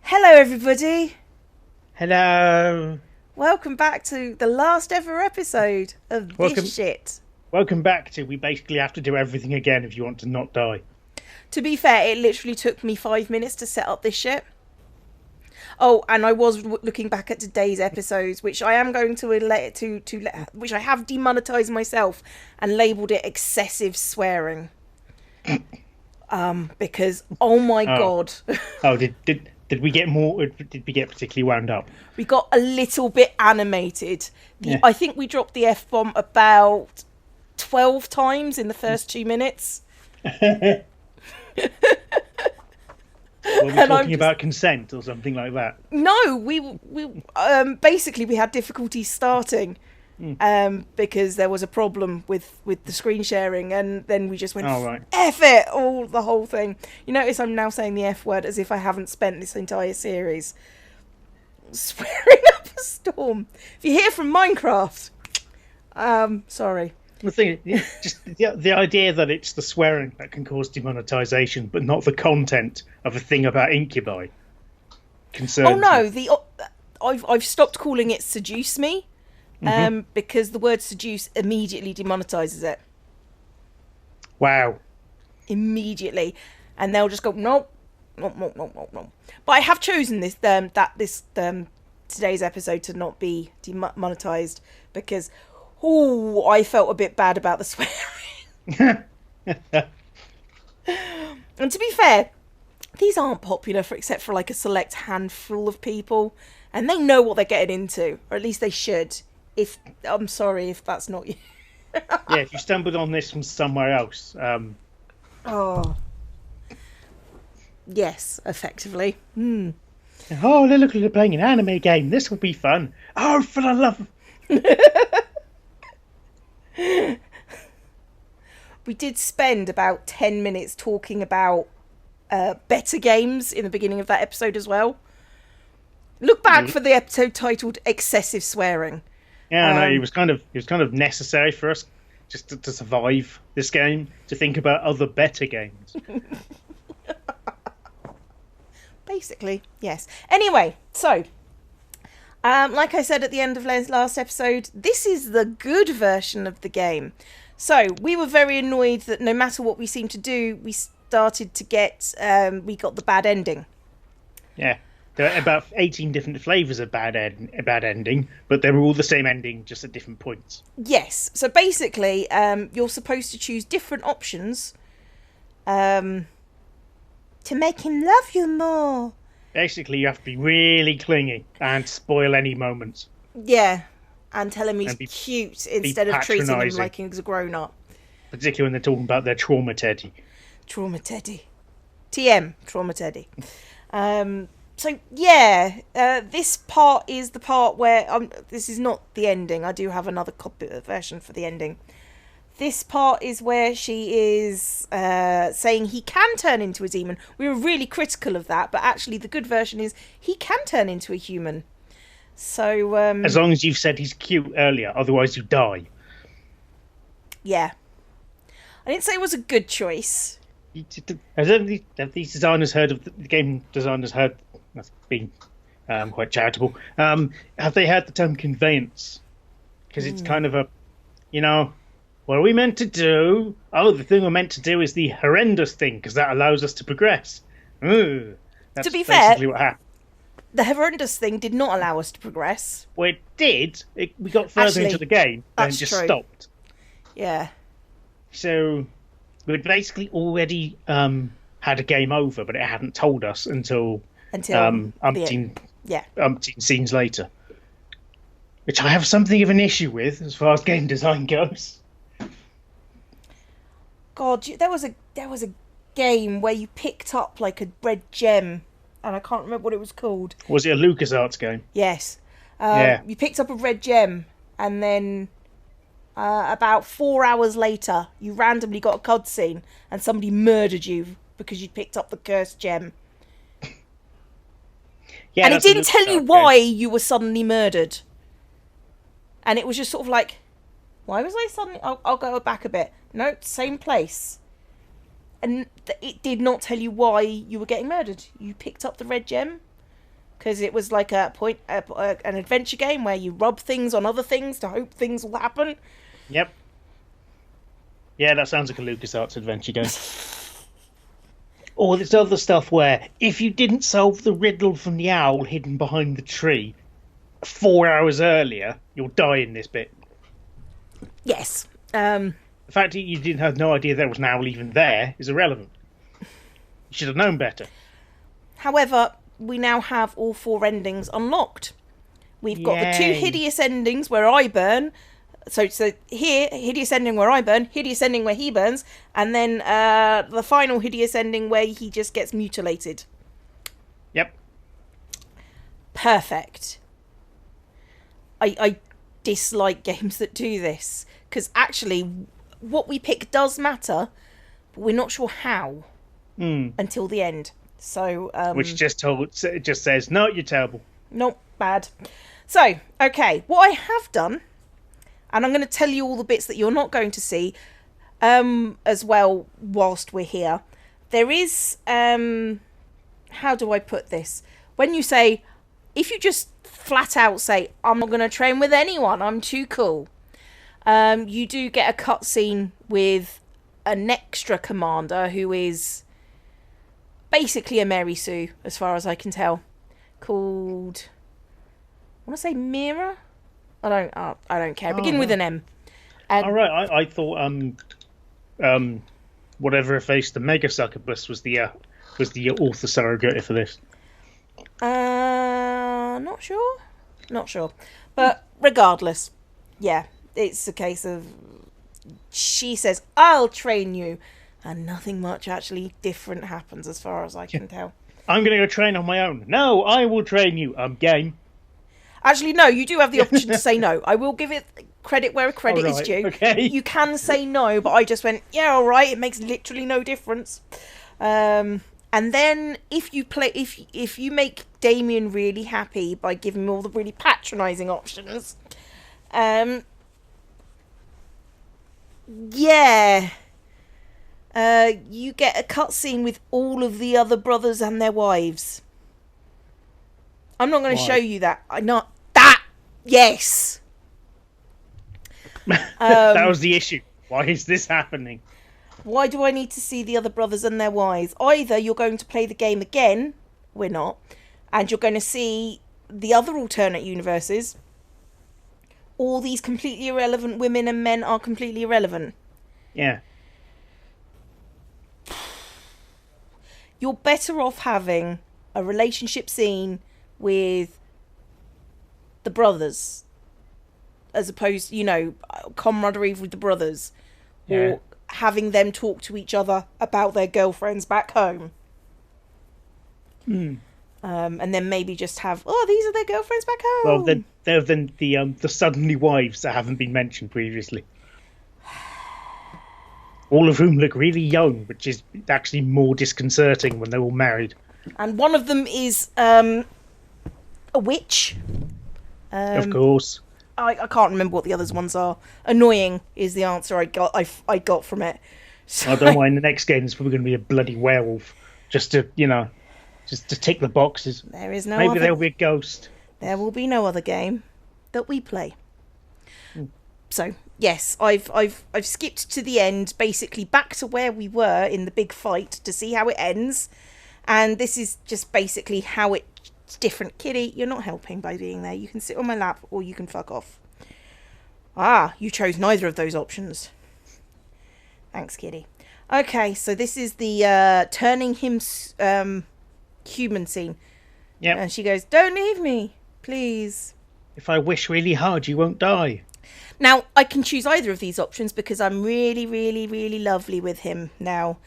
Hello, everybody. Hello. Welcome back to the last ever episode of this Welcome shit. welcome back to we basically have to do everything again if you want to not die. To be fair, it literally took me 5 minutes to set up this shit. Oh, and I was looking back at today's episodes, which I am going to which I have demonetized myself and labelled it excessive swearing. Because oh my Oh. god, Oh, did we get more, did we get particularly wound up? we got a little bit animated. Yeah. I think we dropped the F bomb about 12 times in the first 2 minutes. Were we And I'm talking just- about consent or something like that? No, we basically we had difficulty starting because there was a problem with the screen sharing, and then we just went Oh, right. F it, all the whole thing. You notice I'm now saying the F word as if I haven't spent this entire series swearing up a storm. If you hear from Minecraft, sorry. The thing, just the idea that it's the swearing that can cause demonetization, but not the content of a thing about incubi. Concerns Oh no, me. I've stopped calling it seduce me, because the word seduce immediately demonetizes it. Wow. Immediately, and they'll just go nope, nope, nope, nope, nope, nope. But I have chosen today's episode to not be demonetized because I felt a bit bad about the swearing. And to be fair, these aren't popular except for like a select handful of people, and they know what they're getting into, or at least they should. If I'm sorry if that's not you. Yeah, if you stumbled on this from somewhere else, Oh. Yes, effectively. oh, look, they're playing an anime game. This will be fun. Oh, for the love. We did spend about 10 minutes talking about better games in the beginning of that episode as well. Look back for the episode titled Excessive Swearing. Yeah, no, it was kind of necessary for us just to survive this game, to think about other better games. Basically, yes. Anyway, so, like I said at the end of last episode, this is the good version of the game. So, we were very annoyed that no matter what we seemed to do, we started to get, we got the bad ending. Yeah, there are about 18 different flavors of bad ending, but they were all the same ending, just at different points. Yes. So basically, you're supposed to choose different options to make him love you more. Basically, you have to be really clingy and spoil any moments. Yeah. And tell him he's And be cute instead of treating him patronising. like he's a grown-up. Particularly when they're talking about their trauma teddy. Trauma Teddy. TM. Trauma Teddy. So, yeah. This part is the part where... this is not the ending. I do have another version for the ending. This part is where she is saying he can turn into a demon. We were really critical of that, but actually the good version is he can turn into a human. So, As long as you've said he's cute earlier, otherwise you die. yeah. I didn't say it was a good choice. Have these designers heard of the game designers heard? That's being quite charitable. Have they heard the term conveyance? Because it's kind of a, what are we meant to do? Oh, the thing we're meant to do is the horrendous thing because that allows us to progress. Ooh, that's To be fair- basically what happened. The horrendous thing did not allow us to progress. Well, it did. We got further Actually, into the game and that's just true. stopped. Yeah. So we'd basically already had a game over, but it hadn't told us until Until umpteen yeah. scenes later. Which I have something of an issue with as far as game design goes. God, there was a game where you picked up like a red gem, and I can't remember what it was called. Was it a LucasArts game? Yes. Yeah. You picked up a red gem, and then about 4 hours later, you randomly got a cutscene, and somebody murdered you because you'd picked up the cursed gem. Yeah, And it that's a didn't tell you LucasArts why game. you were suddenly murdered. And it was just sort of like, why was I suddenly... I'll go back a bit. No, same place. And it did not tell you why you were getting murdered. You picked up the red gem. because it was like an adventure game where you rub things on other things to hope things will happen. Yep. Yeah, that sounds like a LucasArts adventure game. Or this other stuff where if you didn't solve the riddle from the owl hidden behind the tree 4 hours earlier, you'll die in this bit. Yes. The fact that you didn't have no idea there was an owl even there is irrelevant. You should have known better. However, we now have all 4 endings unlocked. We've got the 2 hideous endings where I burn. So here, hideous ending where I burn, hideous ending where he burns, and then the final hideous ending where he just gets mutilated. Yep. Perfect. I dislike games that do this, because actually what we pick does matter, but we're not sure how until the end. So which just says, no, you're terrible. Not bad. So, okay, what I have done, and I'm going to tell you all the bits that you're not going to see as well whilst we're here. There is, how do I put this? When you say, if you just flat out say, I'm not going to train with anyone, I'm too cool, you do get a cutscene with an extra commander who is basically a Mary Sue, as far as I can tell, called, I want to say Mira? I don't care. Begin with an M. And, all right, I thought whatever face the Mega Succubus was the author surrogate for this. Not sure. But regardless, yeah, it's a case of she says, I'll train you, and nothing much actually different happens as far as I can tell. I'm going to go train on my own. No, I will train you. I'm game. Actually, no, you do have the option to say no. I will give it credit where credit is due. Okay. You can say no, but I just went, yeah, all right, it makes literally no difference. And then if you make Damien really happy by giving him all the really patronising options, you get a cutscene with all of the other brothers and their wives. I'm not going to show you that. Yes. That was the issue. Why is this happening? Why do I need to see the other brothers and their wives? Either you're going to play the game again, we're not, and you're going to see the other alternate universes. All these completely irrelevant women and men are completely irrelevant. Yeah. You're better off having a relationship scene with the brothers, as opposed, camaraderie with the brothers, or having them talk to each other about their girlfriends back home. And then maybe just have, these are their girlfriends back home. Well, then the suddenly wives that haven't been mentioned previously. All of whom look really young, which is actually more disconcerting when they're all married. And one of them is a witch. Of course. I can't remember what the other ones are. Annoying is the answer I got from it. So, I don't mind. The next game is probably going to be a bloody werewolf, just to tick the boxes. There is no. Maybe there'll be a ghost. There will be no other game that we play. So yes, I've skipped to the end, basically back to where we were in the big fight to see how it ends, and this is just basically how it's different. Kitty, you're not helping by being there. You can sit on my lap or you can fuck off. You chose neither of those options. Thanks, Kitty. Okay, so this is the turning him human scene. Yeah. And she goes, "Don't leave me, please. If I wish really hard, you won't die." Now, I can choose either of these options because I'm really, really, really lovely with him now.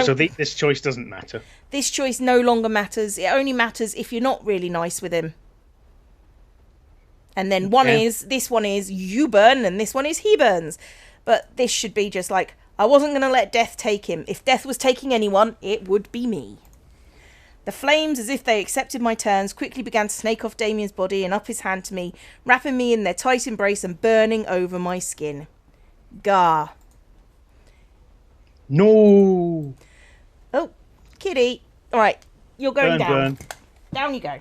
So this choice doesn't matter. This choice no longer matters. It only matters if you're not really nice with him. And then this one is you burn, and this one is he burns. But this should be just like, I wasn't going to let death take him. If death was taking anyone, it would be me. The flames, as if they accepted my terms, quickly began to snake off Damien's body and up his hand to me, wrapping me in their tight embrace and burning over my skin. Gah. No. Oh, Kitty. All right, you're going down. Burn. Down you go.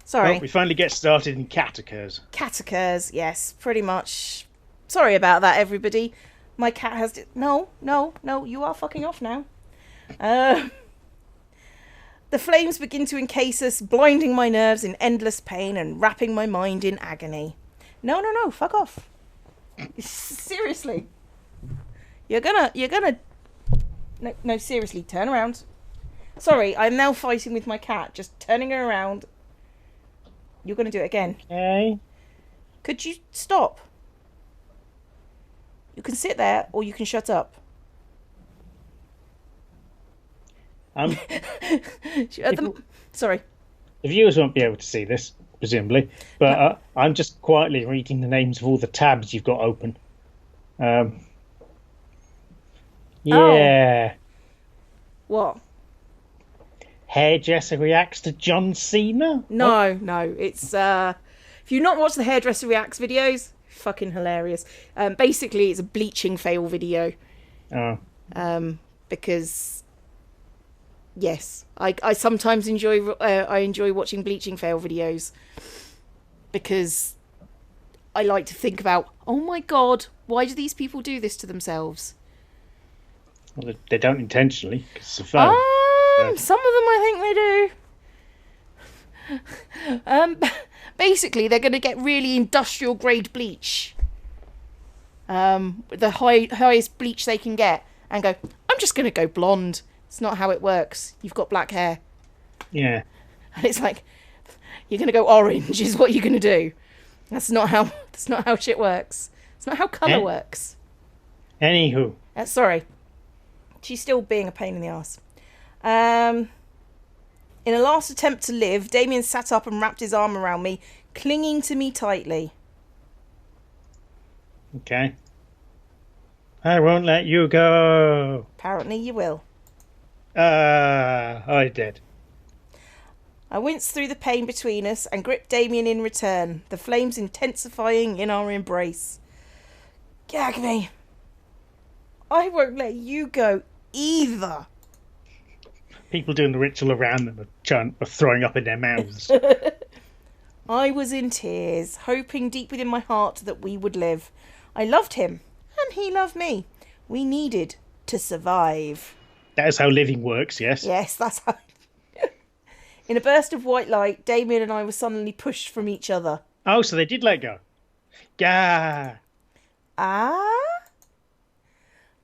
Sorry. we finally get started and cat occurs. Cat occurs, yes, pretty much. Sorry about that, everybody. My cat has... No, you are fucking off now. The flames begin to encase us, blinding my nerves in endless pain and wrapping my mind in agony. No, fuck off. Seriously. You're gonna... No, seriously, turn around. Sorry, I'm now fighting with my cat, just turning her around. You're gonna do it again. Okay. Could you stop? You can sit there, or you can shut up. Sorry. The viewers won't be able to see this, presumably, but I'm just quietly reading the names of all the tabs you've got open. Yeah. What? Hairdresser reacts to John Cena? No. It's if you've not watched the Hairdresser Reacts videos, fucking hilarious. Basically, it's a bleaching fail video. Oh. Because yes, I sometimes enjoy watching bleaching fail videos because I like to think about, oh my god, why do these people do this to themselves? Well, they don't intentionally, because it's a fail. Some of them I think they do. Basically, they're going to get really industrial grade bleach, the highest bleach they can get, and go, I'm just going to go blonde. It's not how it works. You've got black hair. Yeah. And it's like, you're going to go orange is what you're going to do. That's not how shit works. It's not how colour works. Anywho. Sorry. She's still being a pain in the arse. In a last attempt to live, Damien sat up and wrapped his arm around me, clinging to me tightly. Okay. I won't let you go. Apparently you will. I did. I winced through the pain between us and gripped Damien in return, the flames intensifying in our embrace. Gag me. I won't let you go either. People doing the ritual around them are throwing up in their mouths. I was in tears, hoping deep within my heart that we would live. I loved him, and he loved me. We needed to survive. That is how living works, yes? Yes, that's how... In a burst of white light, Damien and I were suddenly pushed from each other. Oh, so they did let go. Gah! Ah?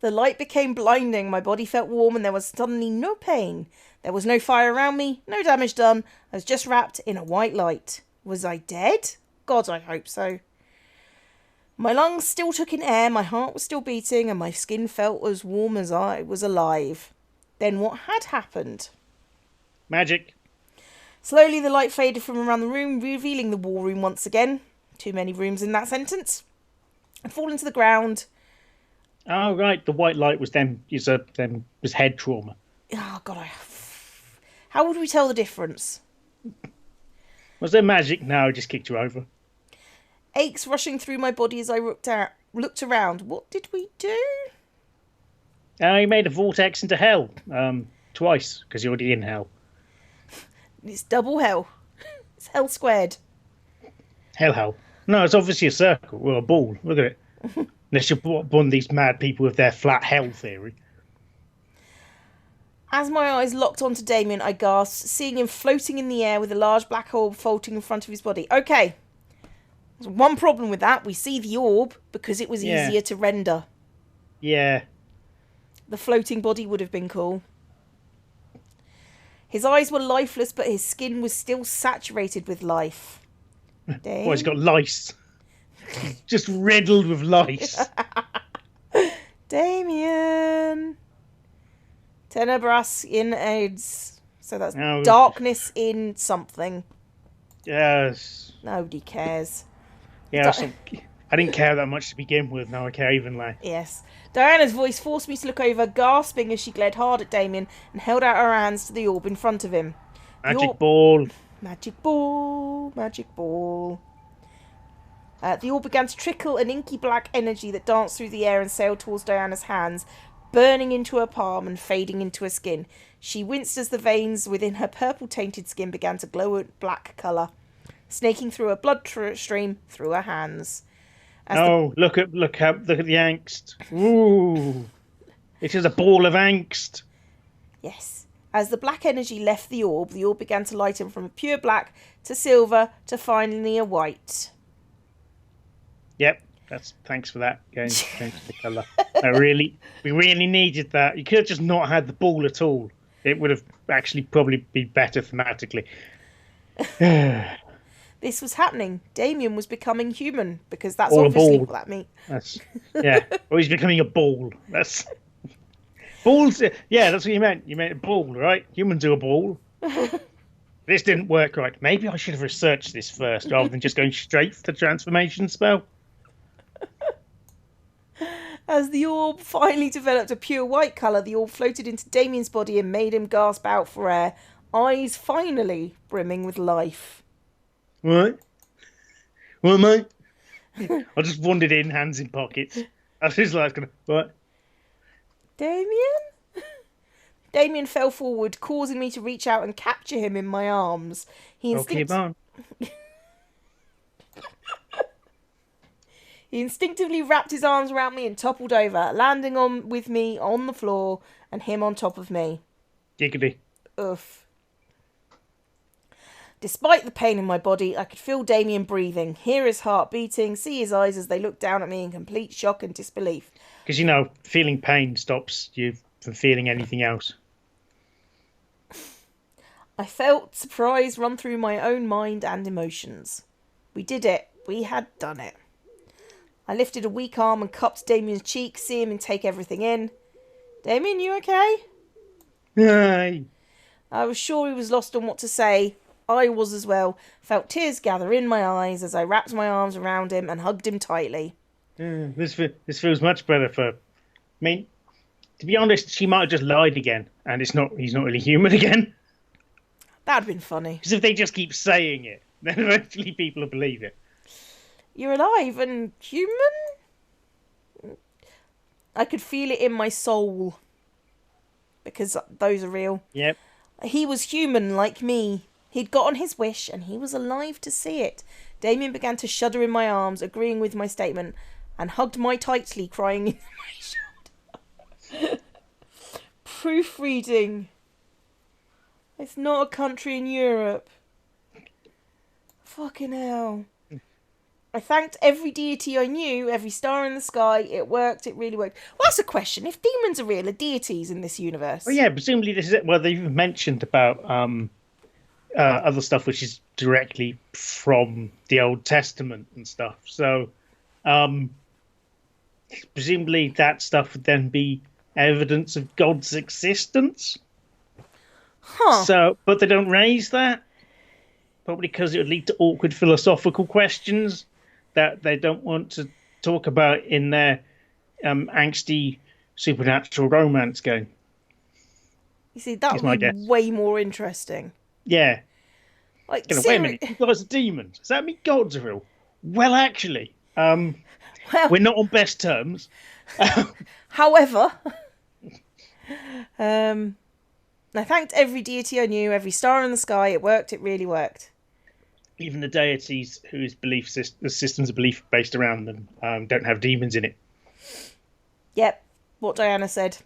The light became blinding, my body felt warm, and there was suddenly no pain. There was no fire around me, no damage done. I was just wrapped in a white light. Was I dead? God, I hope so. My lungs still took in air, my heart was still beating, and my skin felt as warm as I was alive. Then what had happened? Magic. Slowly the light faded from around the room, revealing the war room once again. Too many rooms in that sentence. I fallen to the ground. Oh, right. The white light was was head trauma. Oh, God. How would we tell the difference? Was there magic? No, it just kicked you over. Aches rushing through my body as I looked around. What did we do? He made a vortex into hell. Twice, because you're already in hell. It's double hell. It's hell squared. Hell. No, it's obviously a circle or a ball. Look at it. Unless you're one of these mad people with their flat hell theory. As my eyes locked onto Damien, I gasped, seeing him floating in the air with a large black orb folding in front of his body. Okay. There's one problem with that. We see the orb because it was easier to render. Yeah. The floating body would have been cool. His eyes were lifeless, but his skin was still saturated with life. Well, he's got lice. Just riddled with lice. Damien. Tenebras in AIDS. So that's darkness in something. Yes. Nobody cares. Yeah, I didn't care that much to begin with. Now I care even less. Yes. Diana's voice forced me to look over, gasping as she glared hard at Damien and held out her hands to the orb in front of him. Magic ball. Magic ball. Magic ball. The orb began to trickle an inky black energy that danced through the air and sailed towards Diana's hands, burning into her palm and fading into her skin. She winced as the veins within her purple-tainted skin began to glow a black colour. snaking through a stream through her hands. Look at the angst. Ooh, it is a ball of angst. Yes. As the black energy left the orb began to lighten from pure black to silver to finally a white. Yep, thanks for that. Going to the colour. We really needed that. You could have just not had the ball at all. It would have actually probably been better thematically. This was happening. Damien was becoming human, because that's Or obviously what ball. that means. Or he's becoming a ball. That's balls. Yeah, that's what you meant. You meant a ball, right? Humans are a ball. This didn't work right. Maybe I should have researched this first rather than just going straight for the transformation spell. As the orb finally developed a pure white colour, the orb floated into Damien's body and made him gasp out for air, eyes finally brimming with life. What? What, mate? I just wandered in, hands in pockets. I was just like, what? Damien? Damien fell forward, causing me to reach out and capture him in my arms. He instinctively wrapped his arms around me and toppled over, landing with me on the floor and him on top of me. Giggity. Oof. Despite the pain in my body, I could feel Damien breathing, hear his heart beating, see his eyes as they looked down at me in complete shock and disbelief. Because, feeling pain stops you from feeling anything else. I felt surprise run through my own mind and emotions. We did it. We had done it. I lifted a weak arm and cupped Damien's cheek, see him and take everything in. Damien, you okay? Aye. I was sure he was lost on what to say. I was as well. Felt tears gather in my eyes as I wrapped my arms around him and hugged him tightly. This feels much better to be honest, she might have just lied again, and he's not really human again. That'd been funny. Because if they just keep saying it, then eventually people will believe it. You're alive and human? I could feel it in my soul. Because those are real. Yep. He was human like me. He'd gotten his wish and he was alive to see it. Damien began to shudder in my arms, agreeing with my statement, and hugged me tightly, crying in my shoulder. Proofreading. It's not a country in Europe. Fucking hell. I thanked every deity I knew, every star in the sky. It worked. It really worked. Well, that's a question. If demons are real, are deities in this universe? Well, yeah, presumably this is it. Well, they've mentioned about other stuff which is directly from the Old Testament and stuff. So, presumably that stuff would then be evidence of God's existence. Huh. So, but they don't raise that. Probably because it would lead to awkward philosophical questions that they don't want to talk about in their angsty supernatural romance game. You see, that would be way more interesting. Yeah. Like, wait a minute, you guys are demons. Does that mean gods are real? Well, actually, we're not on best terms. However, I thanked every deity I knew, every star in the sky. It worked. It really worked. Even the deities whose the systems of belief based around them don't have demons in it. Yep, what Diana said.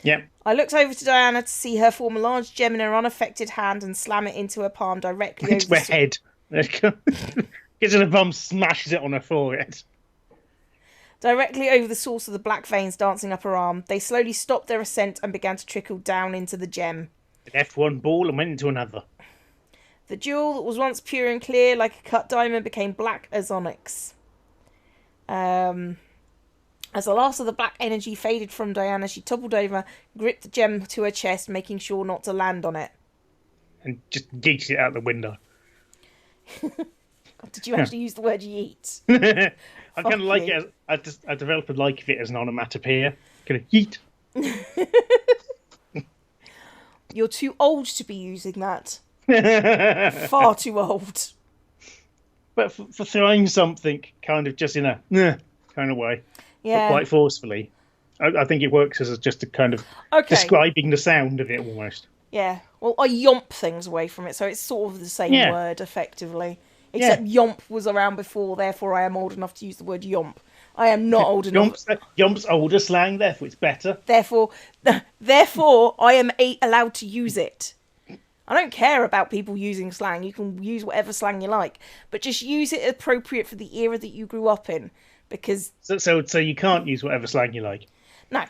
Yep. I looked over to Diana to see her form a large gem in her unaffected hand and slam it into her palm directly into her head. Gets in her bum, smashes it on her forehead. Directly over the source of the black veins dancing up her arm. They slowly stopped their ascent and began to trickle down into the gem. It left one ball and went into another. The jewel that was once pure and clear like a cut diamond became black as onyx. As the last of the black energy faded from Diana, she toppled over, gripped the gem to her chest, making sure not to land on it. And just yeeted it out the window. God, did you actually use the word yeet? I kind of like it. I developed a like of it as an onomatopoeia. Kind of yeet. You're too old to be using that. Far too old. But for throwing something kind of just in a kind of way. Yeah. But quite forcefully. I think it works as just a kind of describing the sound of it almost. Yeah. Well, I yomp things away from it, so it's sort of the same word, effectively. Except yomp was around before, therefore I am old enough to use the word yomp. I am not old enough. Yomp's older slang, therefore it's better. Therefore, I am allowed to use it. I don't care about people using slang. You can use whatever slang you like, but just use it appropriate for the era that you grew up in. Because so you can't use whatever slang you like. No,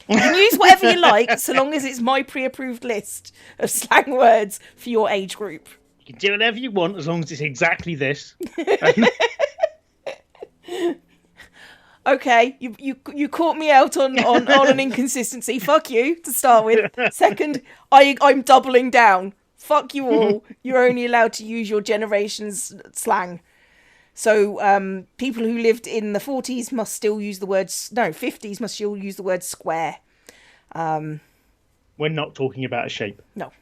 you can use whatever you like, so long as it's my pre-approved list of slang words for your age group. You can do whatever you want as long as it's exactly this. Okay, you caught me out on an inconsistency. Fuck you, to start with. Second, I'm doubling down. Fuck you all. You're only allowed to use your generation's slang. So people who lived in the 40s must still use the word... No, 50s must still use the word square. We're not talking about a shape. No.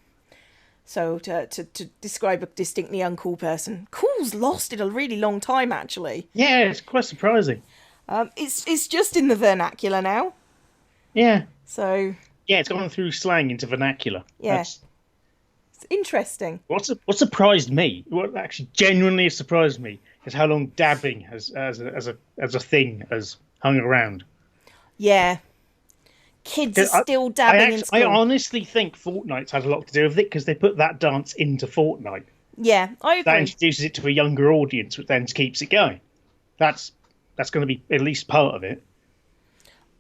So to describe a distinctly uncool person. Cool's lasted a really long time, actually. Yeah, it's quite surprising. It's just in the vernacular now. Yeah. So... Yeah, it's gone through slang into vernacular. Yeah. It's interesting. What surprised me, what actually genuinely surprised me, is how long dabbing as a thing has hung around. Yeah. Kids are still dabbing in school. I honestly think Fortnite's had a lot to do with it, because they put that dance into Fortnite. Yeah, I agree. That introduces it to a younger audience, which then keeps it going. That's going to be at least part of it.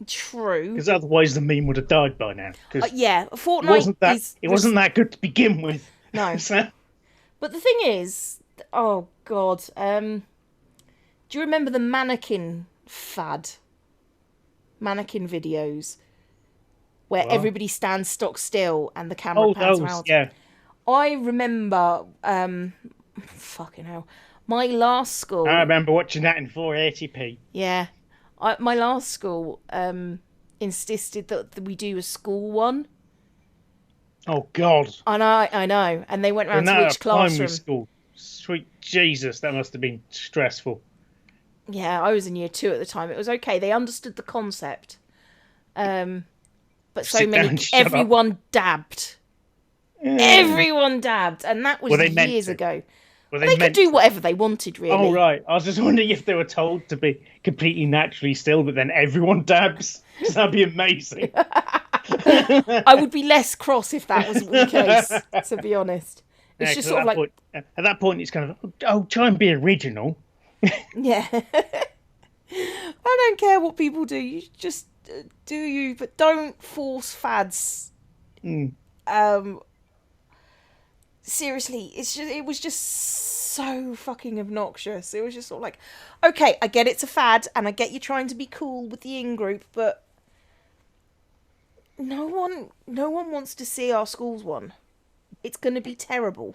True. Because otherwise the meme would have died by now. Yeah, Fortnite wasn't that good to begin with. No. So... But the thing is, oh God, do you remember the mannequin fad? Mannequin videos where everybody stands stock still and the camera pans around. Yeah. I remember, fucking hell, my last school. I remember watching that in 480p. Yeah. My last school insisted that we do a school one. Oh, God. I know. And they went round to each classroom. School. Sweet Jesus, that must have been stressful. Yeah, I was in year 2 at the time. It was okay. They understood the concept. But everyone dabbed. Everyone dabbed. And that was years ago. They could do whatever they wanted, really. Oh, right. I was just wondering if they were told to be completely naturally still, but then everyone dabs. That'd be amazing. I would be less cross if that was the case, to be honest. It's just sort of like... At that point, it's kind of, try and be original. Yeah. I don't care what people do. You just do you, but don't force fads. Seriously, it was just so fucking obnoxious. It was just sort of like, okay, I get it's a fad, and I get you trying to be cool with the in-group, but no one wants to see our school's one. It's going to be terrible.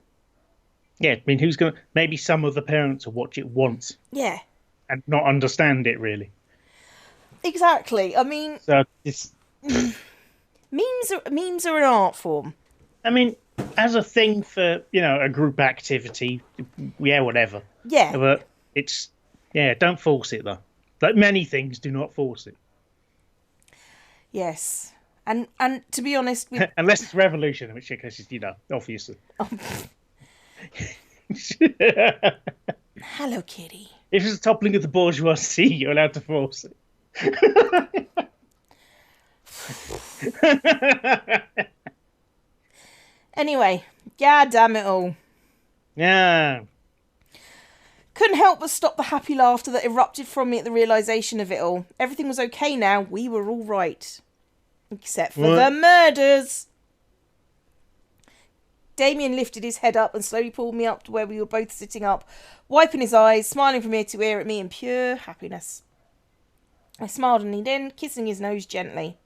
Yeah, I mean, maybe some of the parents will watch it once. Yeah. And not understand it, really. Exactly. I mean... So it's... memes are an art form. I mean, as a thing for, a group activity, yeah, whatever. Yeah. But it's... Yeah, don't force it, though. Like many things, do not force it. Yes. And to be honest... Unless it's revolution, in which case, obviously. Hello, kitty. If it's a toppling of the bourgeoisie, you're allowed to force it. Anyway, god damn it all. Yeah. Couldn't help but stop the happy laughter that erupted from me at the realisation of it all. Everything was okay now. We were all right. Except for the murders. Damien lifted his head up and slowly pulled me up to where we were both sitting up, wiping his eyes, smiling from ear to ear at me in pure happiness. I smiled and leaned in, kissing his nose gently.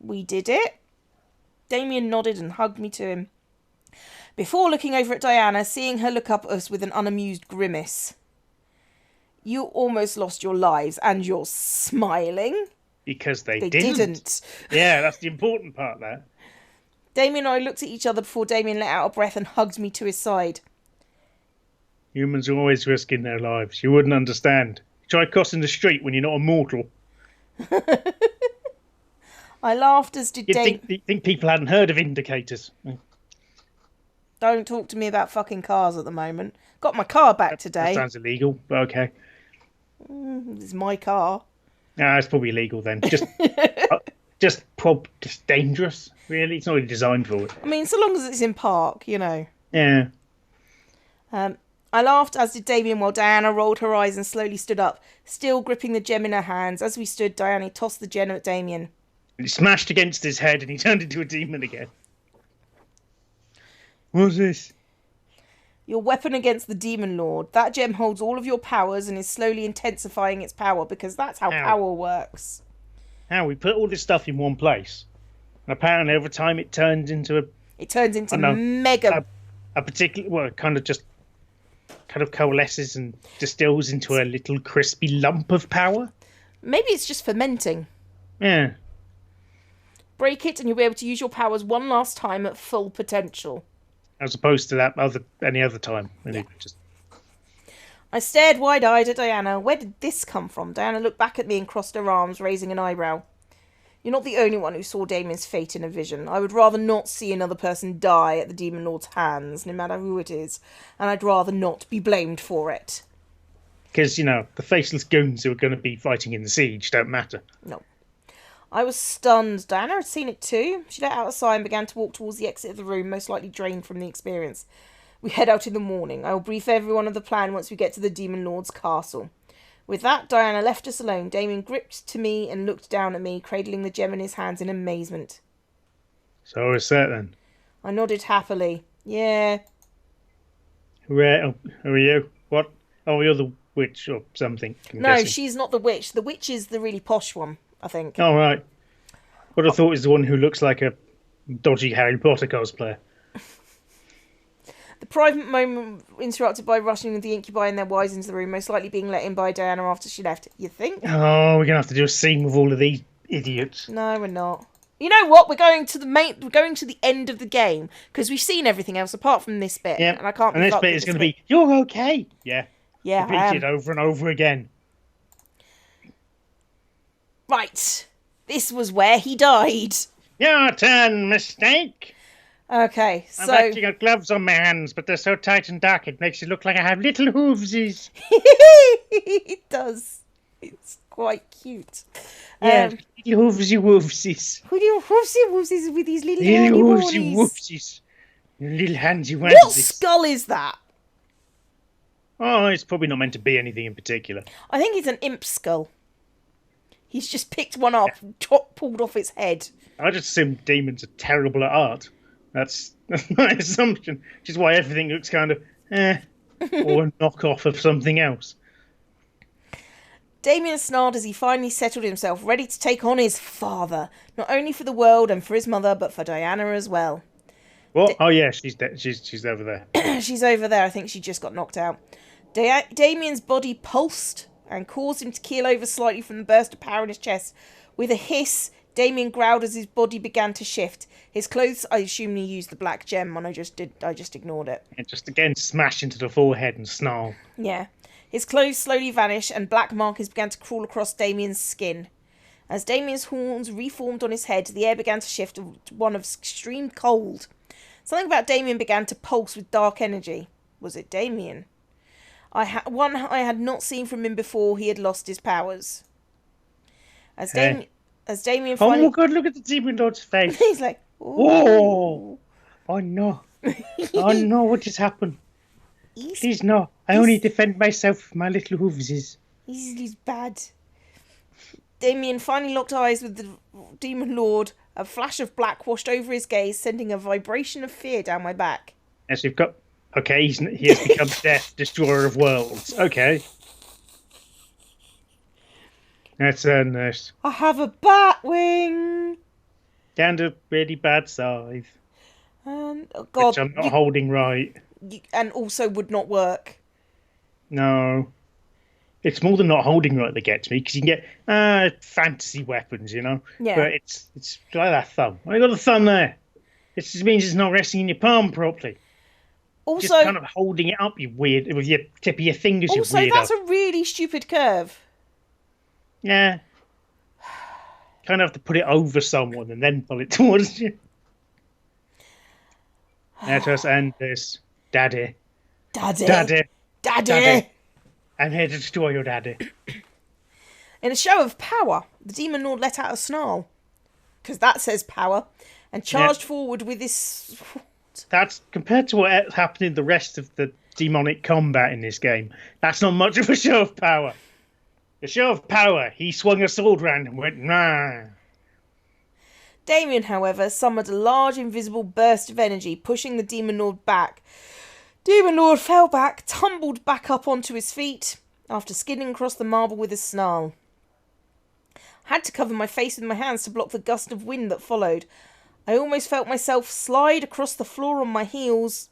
We did it. Damien nodded and hugged me to him, before looking over at Diana, seeing her look up at us with an unamused grimace. You almost lost your lives, and you're smiling? Because they didn't. Yeah, that's the important part there. Damien and I looked at each other before Damien let out a breath and hugged me to his side. Humans are always risking their lives. You wouldn't understand. Try crossing the street when you're not a mortal. I laughed as did Damien. You'd think people hadn't heard of indicators. Don't talk to me about fucking cars at the moment. Got my car back That today. sounds illegal, but okay. It's my car. Ah, it's probably illegal then. Just dangerous. Really, it's not really designed for it. I mean, so long as it's in park, you know. Yeah. I laughed, as did Damien, while Diana rolled her eyes and slowly stood up, still gripping the gem in her hands. As we stood, Diana tossed the gem at Damien. It smashed against his head, and he turned into a demon again. What's this? Your weapon against the Demon Lord. That gem holds all of your powers and is slowly intensifying its power, because that's how power works. How we put all this stuff in one place, and apparently over time it turns into mega. A particular, well, kind of coalesces and distills into a little crispy lump of power. Maybe it's just fermenting. Yeah. Break it and you'll be able to use your powers one last time at full potential. As opposed to any other time. Yeah. I stared wide-eyed at Diana. Where did this come from? Diana looked back at me and crossed her arms, raising an eyebrow. You're not the only one who saw Damien's fate in a vision. I would rather not see another person die at the Demon Lord's hands, no matter who it is, and I'd rather not be blamed for it. Because, the faceless goons who are going to be fighting in the siege don't matter. No. I was stunned. Diana had seen it too. She let out a sigh and began to walk towards the exit of the room, most likely drained from the experience. We head out in the morning. I will brief everyone of the plan once we get to the Demon Lord's castle. With that, Diana left us alone. Damien gripped to me and looked down at me, cradling the gem in his hands in amazement. So it's that then? I nodded happily. Yeah. Who are you? What? Oh, you're the witch or something. I'm guessing. She's not the witch. The witch is the really posh one, I think. Oh, right. What I thought is the one who looks like a dodgy Harry Potter cosplayer. The private moment interrupted by rushing the incubi and their wives into the room, most likely being let in by Diana after she left. You think? Oh, we're gonna have to do a scene with all of these idiots. No, we're not. You know what? We're going to the end of the game because we've seen everything else apart from this bit. Yep. And I can't. And this bit is going to be, you're okay. Yeah. Yeah. Repeated over and over again. Right. This was where he died. Your turn, mistake. Okay, I've so... actually got gloves on my hands, but they're so tight and dark it makes it look like I have little hoovesies. It does. It's quite cute. Yeah, little hoovesy woofsies. Little hoofsy with these little hoovesy woofsies. Little handsy wansies. What skull is that? Oh, it's probably not meant to be anything in particular. I think it's an imp skull. He's just picked one up, pulled off its head. I just assume demons are terrible at art. That's my assumption, which is why everything looks kind of or a knockoff of something else. Damien snarled as he finally settled himself, ready to take on his father, not only for the world and for his mother, but for Diana as well. What? Oh yeah, she's dead. She's over there. She's over there. I think she just got knocked out. Damien's body pulsed and caused him to keel over slightly from the burst of power in his chest. With a hiss, Damien growled as his body began to shift. His clothes, I assume he used the black gem, and I just ignored it. And just again smash into the forehead and snarl. Yeah. His clothes slowly vanished, and black markings began to crawl across Damien's skin. As Damien's horns reformed on his head, the air began to shift to one of extreme cold. Something about Damien began to pulse with dark energy. Was it Damien? One I had not seen from him before he had lost his powers. As Damien finally... Oh my god, look at the Demon Lord's face. He's like, oh no. Oh no, what just happened? Please no. I only defend myself with my little hoovesies. He's bad. Damien finally locked eyes with the Demon Lord. A flash of black washed over his gaze, sending a vibration of fear down my back. Yes, we've got... Okay, he has become Death, Destroyer of Worlds. Okay. That's nice. I have a bat wing. Down to really bad size. And oh god, which I'm not holding right. And also would not work. No. It's more than not holding right that gets me, because you can get fantasy weapons, Yeah. But it's like that thumb. I got the thumb there. It just means it's not resting in your palm properly. Also, just kind of holding it up, you weird, with your tip of your fingers, you weirdo. Also, that's a really stupid curve. Yeah. Kind of have to put it over someone and then pull it towards you. Let us end this, Daddy. Daddy! Daddy! Daddy! Daddy! I'm here to destroy your daddy. In a show of power, the Demon Lord let out a snarl, because that says power, and charged forward with his... That's, compared to what happened in the rest of the demonic combat in this game, that's not much of a show of power. The show of power, he swung a sword round and went, nah. Damien, however, summoned a large invisible burst of energy, pushing the Demon Lord back. Demon Lord fell back, tumbled back up onto his feet, after skidding across the marble with a snarl. I had to cover my face with my hands to block the gust of wind that followed. I almost felt myself slide across the floor on my heels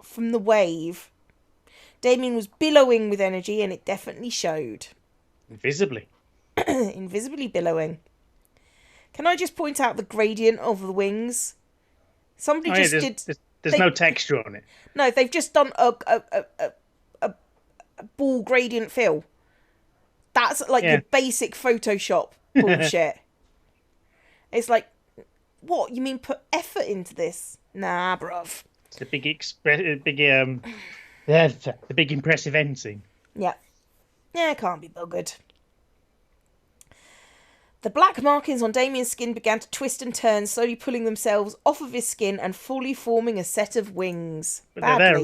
from the wave. Damien was billowing with energy, and it definitely showed. Invisibly. Invisibly billowing. Can I just point out the gradient of the wings? Somebody There's no texture on it. No, they've just done a ball gradient fill. That's like your basic Photoshop bullshit. It's like, what? You mean put effort into this? Nah, bruv. It's the big impressive end scene. Yeah. Yeah, it can't be buggered. The black markings on Damien's skin began to twist and turn, slowly pulling themselves off of his skin and fully forming a set of wings. But they're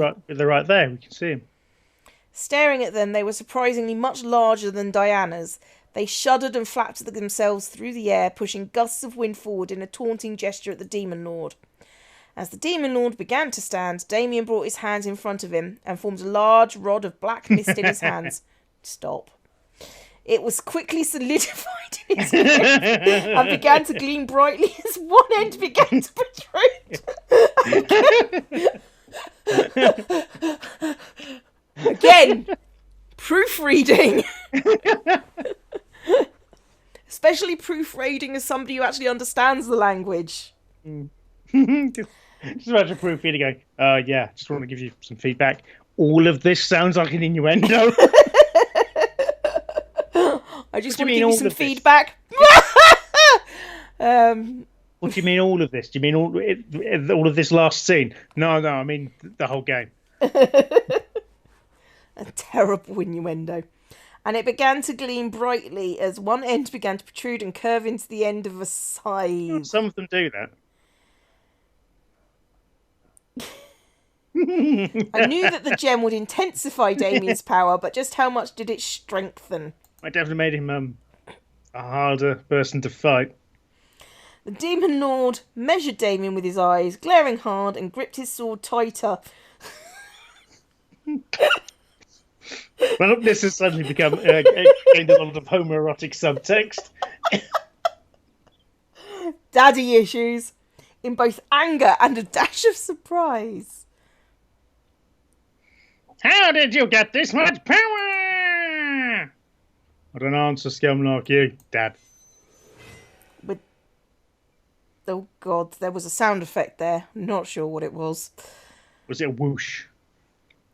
right there. We can see them. Staring at them, they were surprisingly much larger than Diana's. They shuddered and flapped themselves through the air, pushing gusts of wind forward in a taunting gesture at the Demon Lord. As the Demon Lord began to stand, Damien brought his hands in front of him and formed a large rod of black mist in his hands. Stop. It was quickly solidified in his grip and began to gleam brightly as one end began to protrude. Again, proofreading. Especially proofreading as somebody who actually understands the language. Just imagine proofreading going, yeah, just want to give you some feedback. All of this sounds like an innuendo. I just want to give you some feedback. What do you mean all of this? Do you mean all of this last scene? No, I mean the whole game. A terrible innuendo. And it began to gleam brightly as one end began to protrude and curve into the end of a scythe. Some of them do that. I knew that the gem would intensify Damien's power, but just how much did it strengthen? It definitely made him a harder person to fight. The Demon Lord measured Damien with his eyes, glaring hard, and gripped his sword tighter. Well, this has suddenly become gained a lot of homoerotic subtext. Daddy issues, in both anger and a dash of surprise. How did you get this much power? I don't answer scum like you, Dad. Oh God, there was a sound effect there. I'm not sure what it was. Was it a whoosh?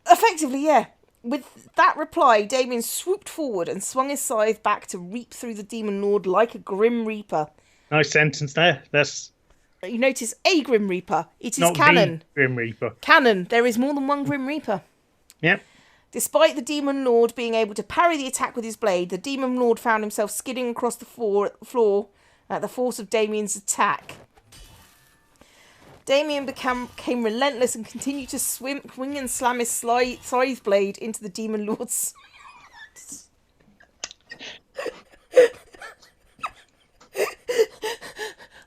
Effectively, yeah. With that reply, Damien swooped forward and swung his scythe back to reap through the Demon Lord like a Grim Reaper. Nice sentence there. That's... You notice a Grim Reaper. It is not canon. The Grim Reaper. Canon. There is more than one Grim Reaper. Yep. Despite the Demon Lord being able to parry the attack with his blade, the Demon Lord found himself skidding across the floor at the force of Damien's attack. Damien became relentless and continued to swing and slam his scythe blade into the Demon Lord's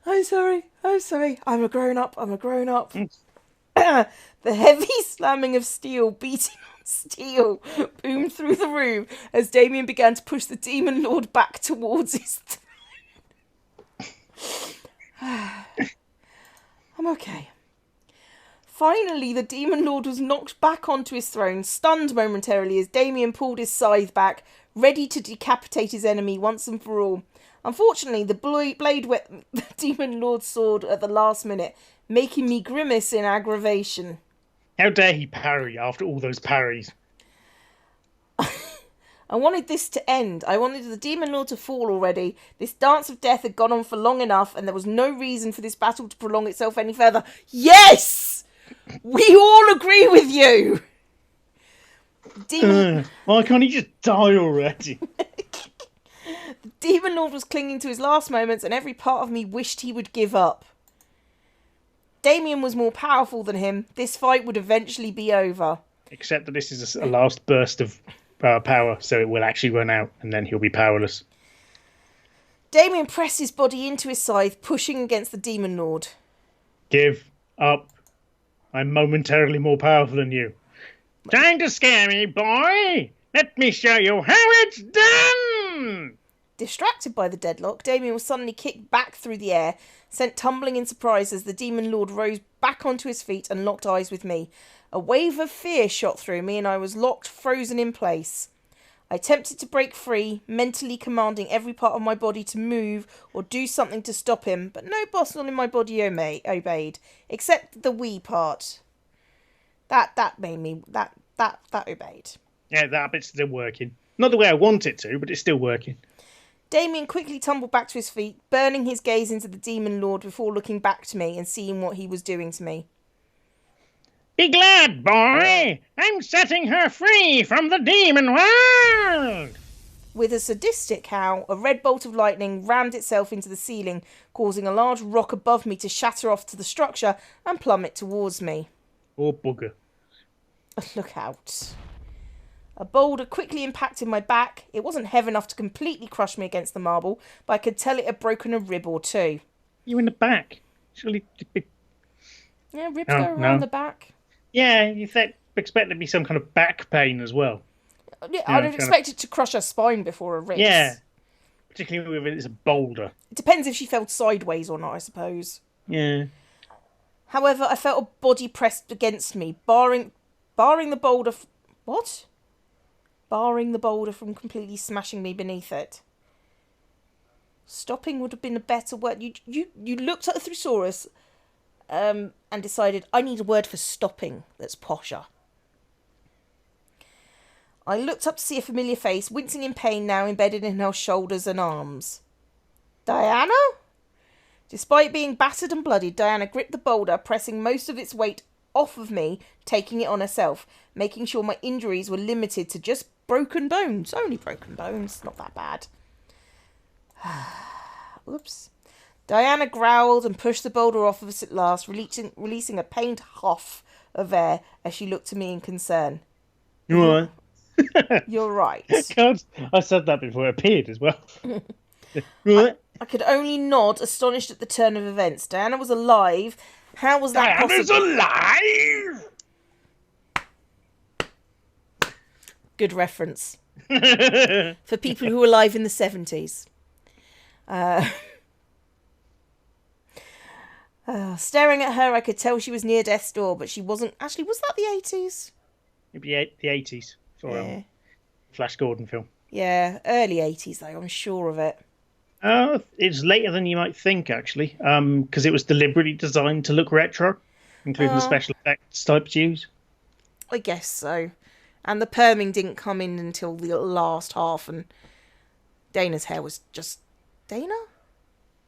I'm sorry. I'm a grown-up. The heavy slamming of steel beating on steel boomed through the room as Damien began to push the Demon Lord back towards his throne. I'm okay. Finally, the Demon Lord was knocked back onto his throne, stunned momentarily as Damien pulled his scythe back, ready to decapitate his enemy once and for all. Unfortunately, the blade wet the Demon Lord's sword at the last minute, making me grimace in aggravation. How dare he parry after all those parries? I wanted this to end. I wanted the Demon Lord to fall already. This dance of death had gone on for long enough, and there was no reason for this battle to prolong itself any further. Yes! We all agree with you. Demon Why can't he just die already? Demon Lord was clinging to his last moments, and every part of me wished he would give up. Damien was more powerful than him. This fight would eventually be over. Except that this is a last burst of power, so it will actually run out, and then he'll be powerless. Damien pressed his body into his scythe, pushing against the Demon Lord. Give up. I'm momentarily more powerful than you. Trying to scare me, boy? Let me show you how it's done! Distracted by the deadlock, Damien was suddenly kicked back through the air, sent tumbling in surprise as the Demon Lord rose back onto his feet and locked eyes with me. A wave of fear shot through me and I was locked, frozen in place. I attempted to break free, mentally commanding every part of my body to move or do something to stop him, but no muscle in my body obeyed, except the wee part. That obeyed. Yeah, that bit's still working. Not the way I want it to, but it's still working. Damien quickly tumbled back to his feet, burning his gaze into the Demon Lord before looking back to me and seeing what he was doing to me. Be glad, boy! I'm setting her free from the demon world! With a sadistic howl, a red bolt of lightning rammed itself into the ceiling, causing a large rock above me to shatter off to the structure and plummet towards me. Oh, bugger. Look out. A boulder quickly impacted my back. It wasn't heavy enough to completely crush me against the marble, but I could tell it had broken a rib or two. You in the back? Surely... Yeah, ribs go around the back. Yeah, you expect there to be some kind of back pain as well. Yeah, I'd have expected to crush her spine before her ribs. Yeah, particularly if it's a boulder. It depends if she fell sideways or not, I suppose. Yeah. However, I felt a body pressed against me, barring the boulder... What? Barring the boulder from completely smashing me beneath it. Stopping would have been a better word. You looked at the thesaurus and decided, I need a word for stopping that's posher. I looked up to see a familiar face, wincing in pain now embedded in her shoulders and arms. Diana? Despite being battered and bloodied, Diana gripped the boulder, pressing most of its weight off of me, taking it on herself, making sure my injuries were limited to just broken bones. Only broken bones, not that bad. Oops. Diana growled and pushed the boulder off of us at last, releasing a pained huff of air as she looked to me in concern. You all right? You're right. God, I said that before it appeared as well. Right. I could only nod, astonished at the turn of events. Diana was alive. How was that Diana's possible? alive! Good reference. For people who were alive in the 70s. Staring at her, I could tell she was near death's door, but she wasn't. Actually, was that the 80s? It'd be the 80s for Yeah. Flash Gordon film. Yeah, early 80s, though, I'm sure of it. It's later than you might think, actually, because it was deliberately designed to look retro, including the special effects types used. I guess so. And the perming didn't come in until the last half, and Dana's hair was just... Dana?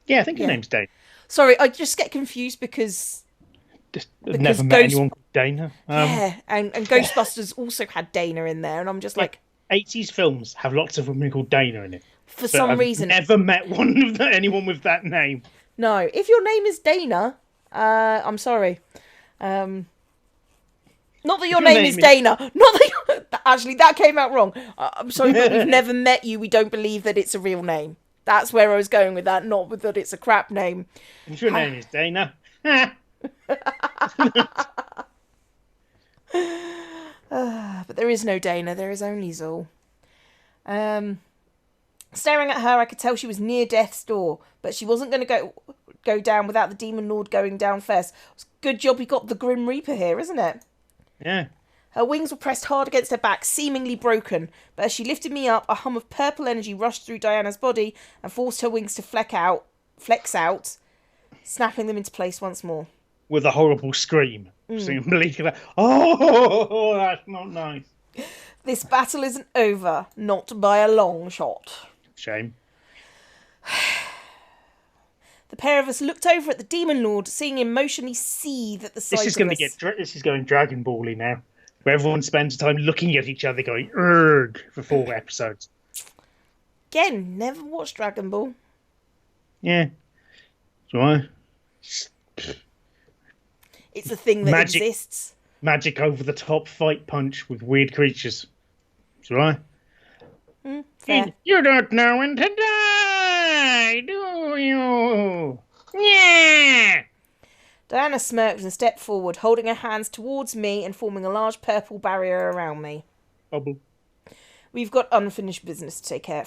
Yeah, I think her name's Dana. Sorry, I just get confused because Never met anyone called Dana. Yeah, and Ghostbusters also had Dana in there, and I'm just like... 80s films have lots of women called Dana in it. For some reason. I've never met anyone with that name. No, if your name is Dana, I'm sorry. Not that your name is Dana. Not that actually, that came out wrong. I'm sorry, but we've never met you. We don't believe that it's a real name. That's where I was going with that, not with that it's a crap name. If your name is Dana. But there is no Dana. There is only Zul. Staring at her, I could tell she was near death's door, but she wasn't going to go down without the Demon Lord going down first. It's a good job we got the Grim Reaper here, isn't it? Yeah. Her wings were pressed hard against her back, seemingly broken, but as she lifted me up, a hum of purple energy rushed through Diana's body and forced her wings to flex out, snapping them into place once more. With a horrible scream. Oh, that's not nice. This battle isn't over, not by a long shot. Shame. The pair of us looked over at the Demon Lord, seeing him emotionally seethe at the sight This is of going to us. this is going Dragon Ball-y now, where everyone spends time looking at each other, going "Urgh" for 4 episodes. Again, never watched Dragon Ball. Yeah, right. It's a thing that exists. Magic over the top fight punch with weird creatures. That's right. Fair. You don't know when to die, do you? Yeah. Diana smirked and stepped forward, holding her hands towards me and forming a large purple barrier around me. Bubble. We've got unfinished business to take care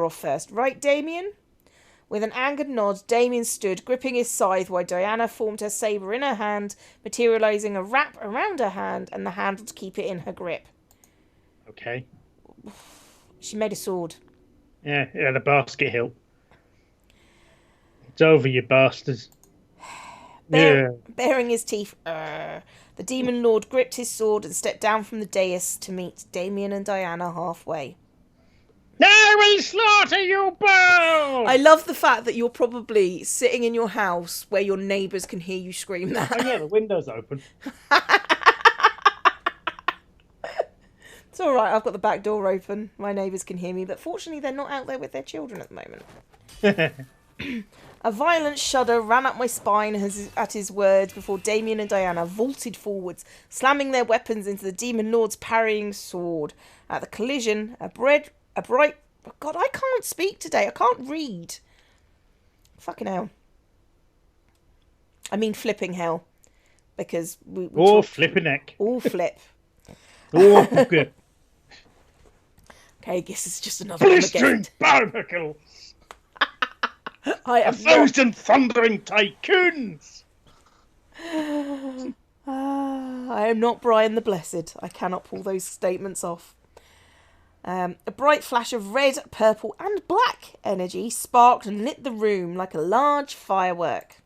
of first. Right, Damien? With an angered nod, Damien stood, gripping his scythe while Diana formed her sabre in her hand, materialising a wrap around her hand and the handle to keep it in her grip. Okay. She made a sword. Yeah, it had a basket hilt. It's over, you bastards. Baring his teeth, the Demon Lord gripped his sword and stepped down from the dais to meet Damien and Diana halfway. I will slaughter you both! I love the fact that you're probably sitting in your house where your neighbours can hear you scream that. Oh yeah, the window's open. It's alright, I've got the back door open. My neighbours can hear me, but fortunately they're not out there with their children at the moment. A violent shudder ran up my spine at his words before Damien and Diana vaulted forwards, slamming their weapons into the Demon Lord's parrying sword. At the collision, a bright... God, I can't speak today. I can't read. Fucking hell. I mean flipping hell. Because we flipping neck. All flip. Oh, good. Okay, I guess it's just another Blistering barnacle! I am 1,000 thundering tycoons! I am not Brian the Blessed. I cannot pull those statements off. A bright flash of red, purple and black energy sparked and lit the room like a large firework.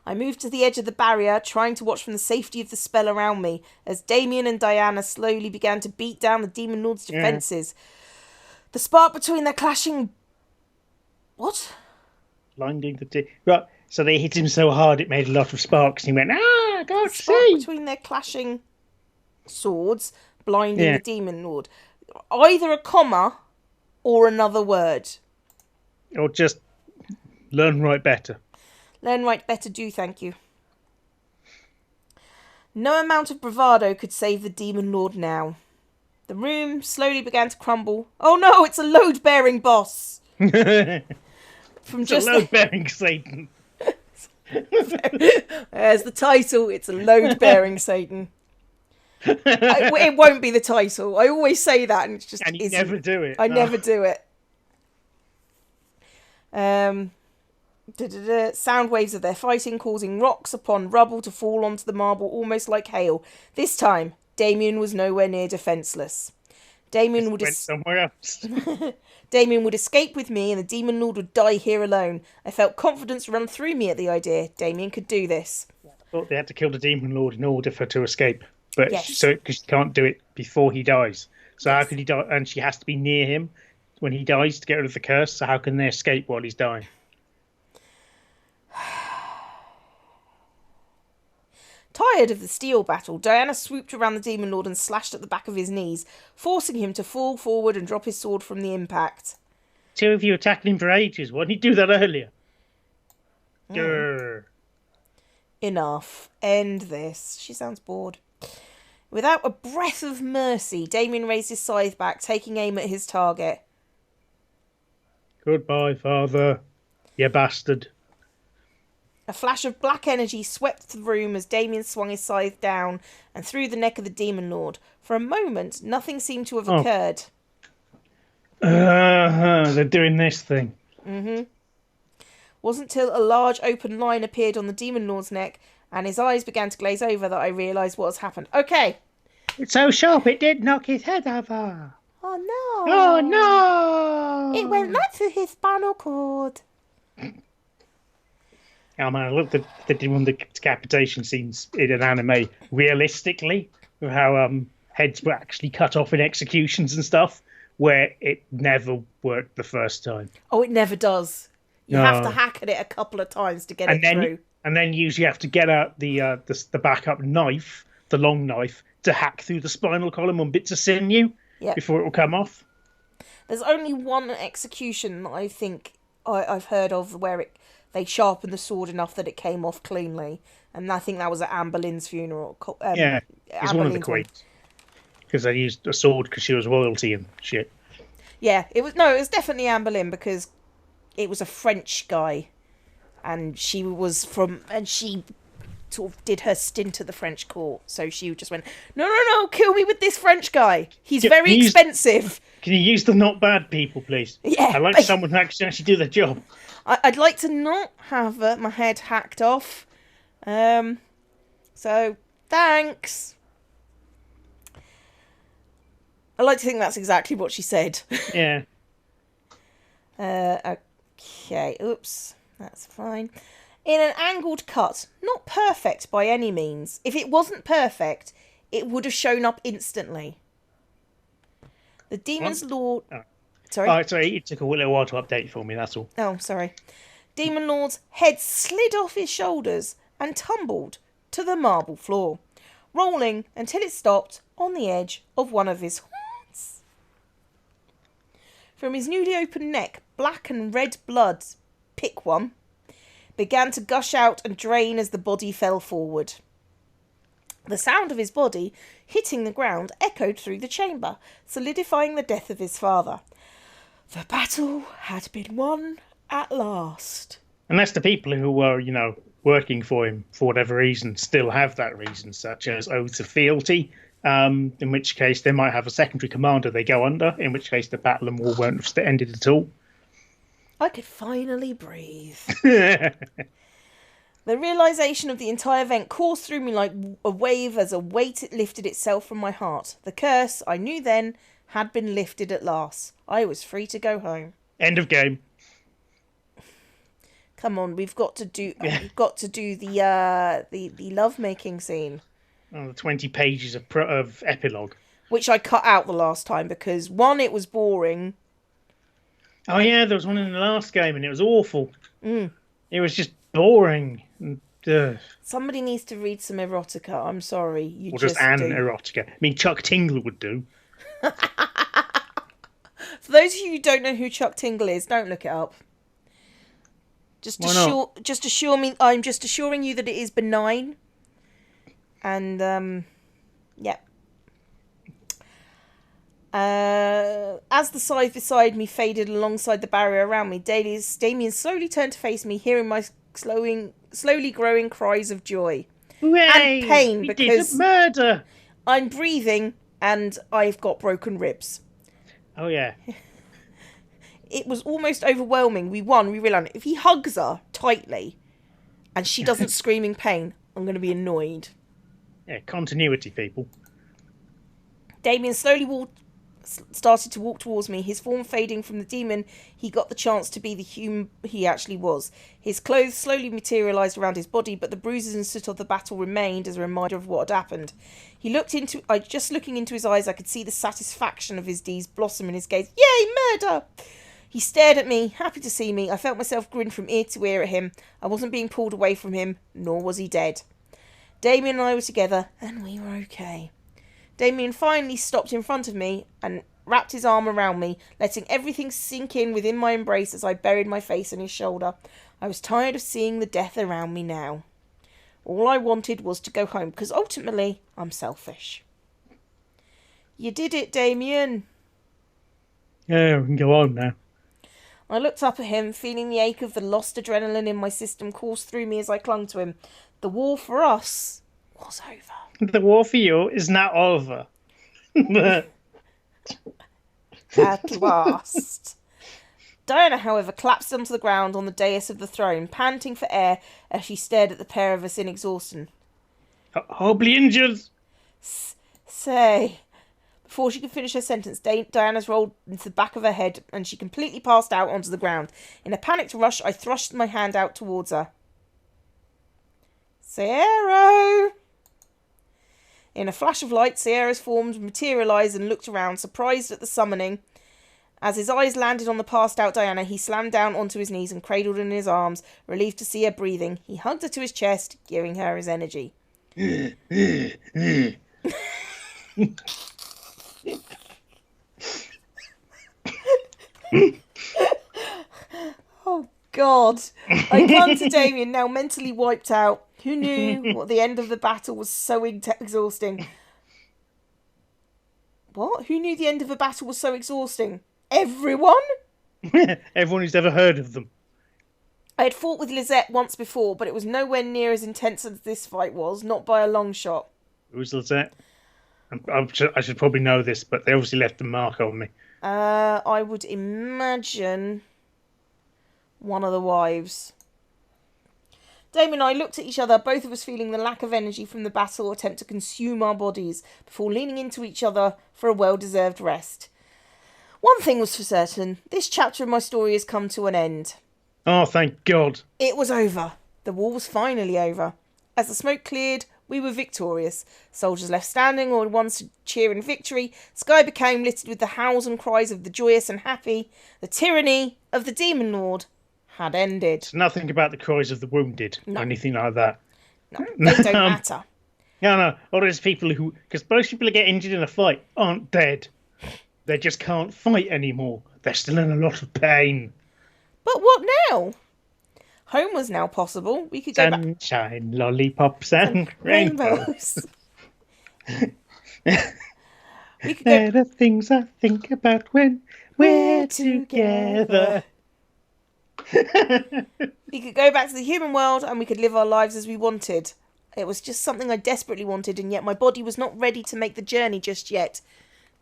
I moved to the edge of the barrier, trying to watch from the safety of the spell around me, as Damien and Diana slowly began to beat down the Demon Lord's defences. The spark between their clashing... What? Blinding the... Right, so they hit him so hard it made a lot of sparks, and he went, I can't see! Between their clashing swords, blinding the Demon Lord. Either a comma or another word. Or just learn right better. Learn right better, do thank you. No amount of bravado could save the Demon Lord now. The room slowly began to crumble. Oh no, it's a load-bearing boss! It's a load-bearing Satan. There's the title, it's a load-bearing Satan. It won't be the title. I always say that and it's just... And you never do it. I never do it. Sound waves of their fighting, causing rocks upon rubble to fall onto the marble almost like hail. This time, Damien was nowhere near defenceless. Damien would somewhere else. Damien would escape with me and the Demon Lord would die here alone. I felt confidence run through me at the idea. Damien could do this. I thought they had to kill the Demon Lord in order for her to escape. But yes. Because she can't do it before he dies. So how could he die? And she has to be near him when he dies to get rid of the curse. So how can they escape while he's dying? Tired of the steel battle, Diana swooped around the Demon Lord and slashed at the back of his knees, forcing him to fall forward and drop his sword from the impact. 2 of you attacking him for ages. Why didn't you do that earlier? Enough. End this. She sounds bored. Without a breath of mercy, Damien raised his scythe back, taking aim at his target. Goodbye, father. You bastard. A flash of black energy swept the room as Damien swung his scythe down and through the neck of the Demon Lord. For a moment, nothing seemed to have occurred. They're doing this thing. Wasn't till a large open line appeared on the Demon Lord's neck and his eyes began to glaze over that I realised what has happened. Okay. It's so sharp it did knock his head over. Oh no. Oh no. It went right through his spinal cord. Oh man, I love the one of the decapitation scenes in an anime realistically, with how heads were actually cut off in executions and stuff, where it never worked the first time. Oh, it never does. You have to No. hack at it a couple of times to get and it then through. and then you usually have to get out the backup knife, the long knife, to hack through the spinal column on bits of sinew Yep. before it will come off. There's only one execution that I think I've heard of where they sharpened the sword enough that it came off cleanly, and I think that was at Anne Boleyn's funeral. Yeah, it's Anne one of the Boleyn's one. queens because they used a sword because she was royalty and shit. Yeah, it was definitely Anne Boleyn because it was a French guy, and she sort of did her stint at the French court, so she just went, no, kill me with this French guy. He's very expensive. Can you use the not bad people, please? Yeah, I like someone who actually do their job. I'd like to not have my head hacked off. So, thanks. I like to think that's exactly what she said. Yeah. Okay, oops, that's fine. In an angled cut, not perfect by any means. If it wasn't perfect, it would have shown up instantly. The Demon's Lord... Oh. Sorry? Oh, sorry, it took a little while to update for me, that's all. Oh, sorry. Demon Lord's head slid off his shoulders and tumbled to the marble floor, rolling until it stopped on the edge of one of his horns. From his newly opened neck, black and red blood, pick one, began to gush out and drain as the body fell forward. The sound of his body hitting the ground echoed through the chamber, solidifying the death of his father. The battle had been won at last. Unless the people who were, working for him for whatever reason still have that reason, such as oaths of fealty, in which case they might have a secondary commander they go under, in which case the battle and war won't have ended at all. I could finally breathe. The realisation of the entire event coursed through me like a wave as a weight lifted itself from my heart. The curse, I knew then, had been lifted at last. I was free to go home. End of game. Come on, we've got to do the lovemaking scene. Oh, the 20 pages of epilogue. Which I cut out the last time because, one, it was boring. Oh yeah, there was one in the last game and it was awful. Mm. It was just boring. Somebody needs to read some erotica. I'm sorry. Or just an erotica. I mean, Chuck Tingle would do. For those of you who don't know who Chuck Tingle is, don't look it up. Just assure me. I'm just assuring you that it is benign. And yeah. As the scythe beside me faded alongside the barrier around me, Damien slowly turned to face me, hearing my slowly growing cries of joy. Hooray! And pain We because did a murder. I'm breathing and I've got broken ribs. Oh yeah. It was almost overwhelming. We won. We realised if he hugs her tightly and she doesn't scream in pain, I'm going to be annoyed. Yeah, continuity, people. Damien slowly started to walk towards me, his form fading from the demon he got the chance to be the human he actually was. His clothes slowly materialised around his body, but the bruises and soot of the battle remained as a reminder of what had happened. Just looking into his eyes, I could see the satisfaction of his deeds blossom in his gaze. Yay, murder! He stared at me, happy to see me. I felt myself grin from ear to ear at him. I wasn't being pulled away from him, nor was he dead. Damien and I were together, and we were okay. Damien finally stopped in front of me and wrapped his arm around me, letting everything sink in within my embrace as I buried my face in his shoulder. I was tired of seeing the death around me now. All I wanted was to go home, because ultimately, I'm selfish. You did it, Damien. Yeah, we can go home now. I looked up at him, feeling the ache of the lost adrenaline in my system course through me as I clung to him. The war for us was over. The war for you is now over. At last. Diana, however, collapsed onto the ground on the dais of the throne, panting for air as she stared at the pair of us in exhaustion. Horribly injured. Say. Before she could finish her sentence, Diana's rolled into the back of her head and she completely passed out onto the ground. In a panicked rush, I thrust my hand out towards her. Sierra! In a flash of light, Sierra's form materialised and looked around, surprised at the summoning. As his eyes landed on the passed-out Diana, he slammed down onto his knees and cradled her in his arms. Relieved to see her breathing, he hugged her to his chest, giving her his energy. Oh, God. I clung to Damien, now mentally wiped out. Who knew what the end of the battle was so exhausting? What? Who knew the end of a battle was so exhausting? Everyone? Everyone who's ever heard of them. I had fought with Lisette once before, but it was nowhere near as intense as this fight was, not by a long shot. Who's Lisette? I should probably know this, but they obviously left a mark on me. I would imagine one of the wives. Damien and I looked at each other, both of us feeling the lack of energy from the battle attempt to consume our bodies, before leaning into each other for a well-deserved rest. One thing was for certain, this chapter of my story has come to an end. Oh, thank God. It was over. The war was finally over. As the smoke cleared, we were victorious. Soldiers left standing or ones to cheer in victory. Sky became littered with the howls and cries of the joyous and happy. The tyranny of the Demon Lord had ended. It's nothing about the cries of the wounded or anything like that. No, they don't matter. No. All those people who... Because most people who get injured in a fight aren't dead. They just can't fight anymore. They're still in a lot of pain. But what now? Home was now possible. We could go back. Sunshine, lollipops, and rainbows. We could They're the things I think about when we're together. We could go back to the human world and we could live our lives as we wanted. It was just something I desperately wanted, and yet my body was not ready to make the journey just yet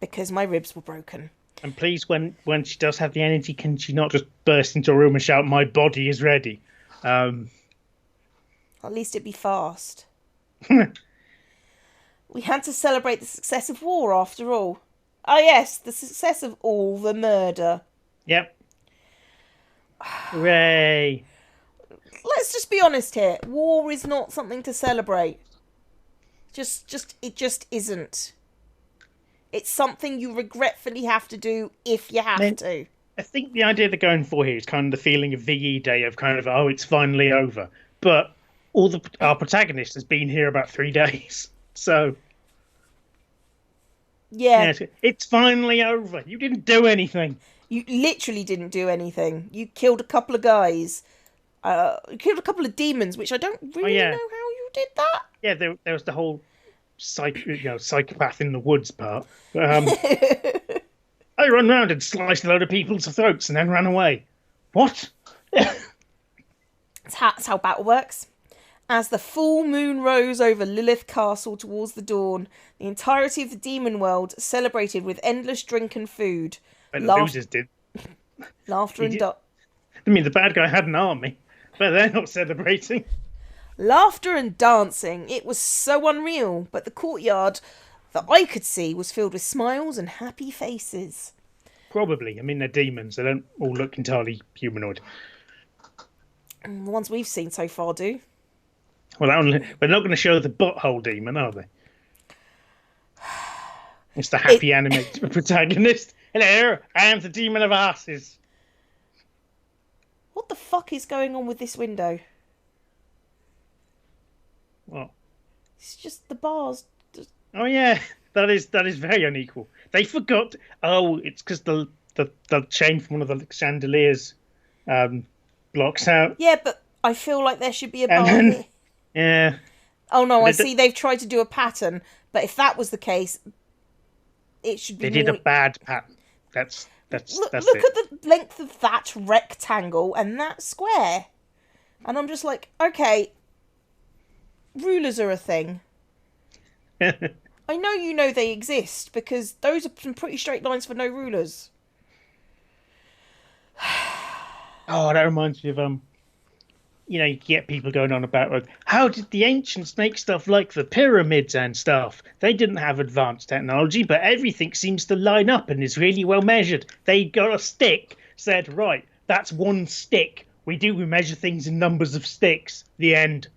because my ribs were broken. And please, when she does have the energy, can she not just burst into a room and shout, "My body is ready"? At least it'd be fast. We had to celebrate the success of war, after all. Ah, yes, the success of all the murder. Yep. Hooray. Let's just be honest here. War is not something to celebrate. It just isn't. It's something you regretfully have to do if you have to. I think the idea they're going for here is kind of the feeling of VE Day of kind of, oh, it's finally over. But our protagonist has been here about 3 days. So... Yeah. It's finally over. You didn't do anything. You literally didn't do anything. You killed a couple of guys. You killed a couple of demons, which I don't really know how you did that. Yeah, there was the whole psychopath in the woods part. I ran around and sliced a load of people's throats and then ran away. What? That's how battle works. As the full moon rose over Lilith Castle towards the dawn, the entirety of the demon world celebrated with endless drink and food. But the losers did. Laughter and I mean, the bad guy had an army, but they're not celebrating. Laughter and dancing. It was so unreal, but the courtyard that I could see was filled with smiles and happy faces. Probably. I mean, they're demons. They don't all look entirely humanoid. The ones we've seen so far do. Well, we're not going to show the butthole demon, are they? It's the happy animated protagonist. Hello, I am the demon of asses. What the fuck is going on with this window? What? It's just the bars. Oh yeah, that is very unequal. They forgot. Oh, it's because the chain from one of the chandeliers blocks out. Yeah, but I feel like there should be a bar here. Yeah. Oh no, I see they've tried to do a pattern, but if that was the case, it should be. They did a bad pattern. That's look it. at the length of that rectangle and that square, and I'm just like, okay, rulers are a thing. I know you know they exist because those are some pretty straight lines for no rulers. Oh, that reminds me of you get people going on about how did the ancients make stuff like the pyramids and stuff? They didn't have advanced technology, but everything seems to line up and is really well measured. They got a stick, said, right, that's one stick. We measure things in numbers of sticks. The end.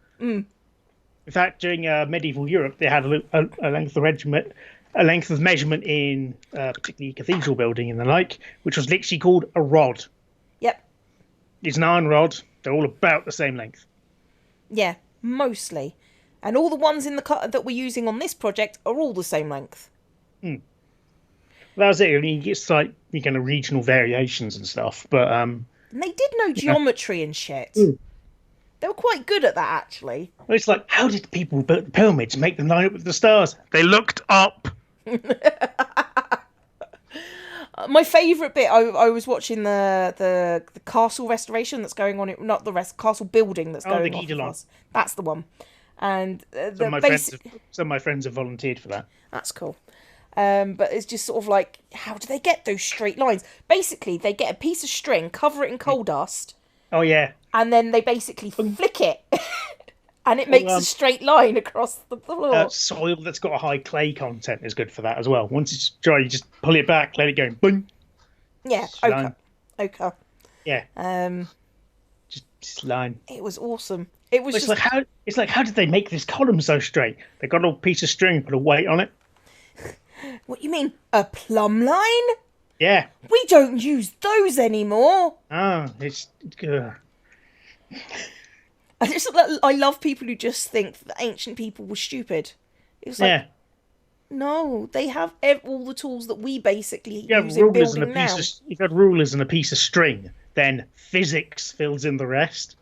In fact, during medieval Europe, they had a length of regiment, a length of measurement in particularly cathedral building and the like, which was literally called a rod. Yep. It's an iron rod. They're all about the same length. Yeah, mostly. And all the ones in the cut that we're using on this project are all the same length. That was it. I mean, it's like you kind of regional variations and stuff, but And they did know geometry and shit. They were quite good at that, actually. it's like, how did people build the pyramids make them line up with the stars? They looked up. My favourite bit, I was watching the castle restoration that's going on. Not the castle building that's going on. Guidelon. That's the one. And Some of my friends have volunteered for that. That's cool. But it's just sort of like, how do they get those straight lines? Basically, they get a piece of string, cover it in coal dust, Oh yeah, and then they basically flick it, and it makes a straight line across the floor. soil that's got a high clay content is good for that as well. Once it's dry, you just pull it back, let it go, boom. Yeah, Slime. ochre. Yeah, just line. It was awesome. It was It's just like how did they make this column so straight? They got a little piece of string, put a weight on it. what you mean, a plumb line? Yeah. We don't use those anymore. It's I love people who just think that ancient people were stupid. It's like, yeah. no, they have all the tools that we basically You have use in rulers and building now. you've got rulers and a piece of string. Then physics fills in the rest.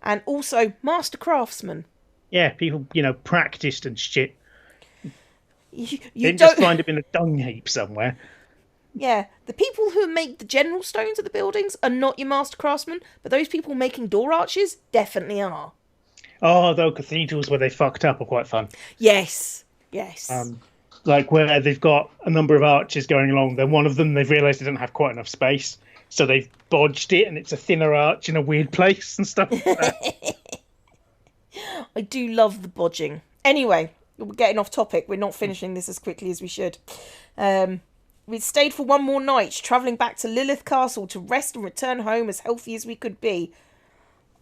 And also master craftsmen. Yeah, people practiced and shit. You Didn't don't just find them in a dung heap somewhere. Yeah, the people who make the general stones of the buildings are not your master craftsmen, but those people making door arches definitely are. Oh, though cathedrals where they fucked up are quite fun. Yes. Like where they've got a number of arches going along, then one of them they've realised they don't have quite enough space, so they've bodged it and it's a thinner arch in a weird place and stuff like that. I do love the bodging. Anyway, we're getting off topic. We're not finishing this as quickly as we should. We stayed for one more night, travelling back to Lilith Castle to rest and return home as healthy as we could be.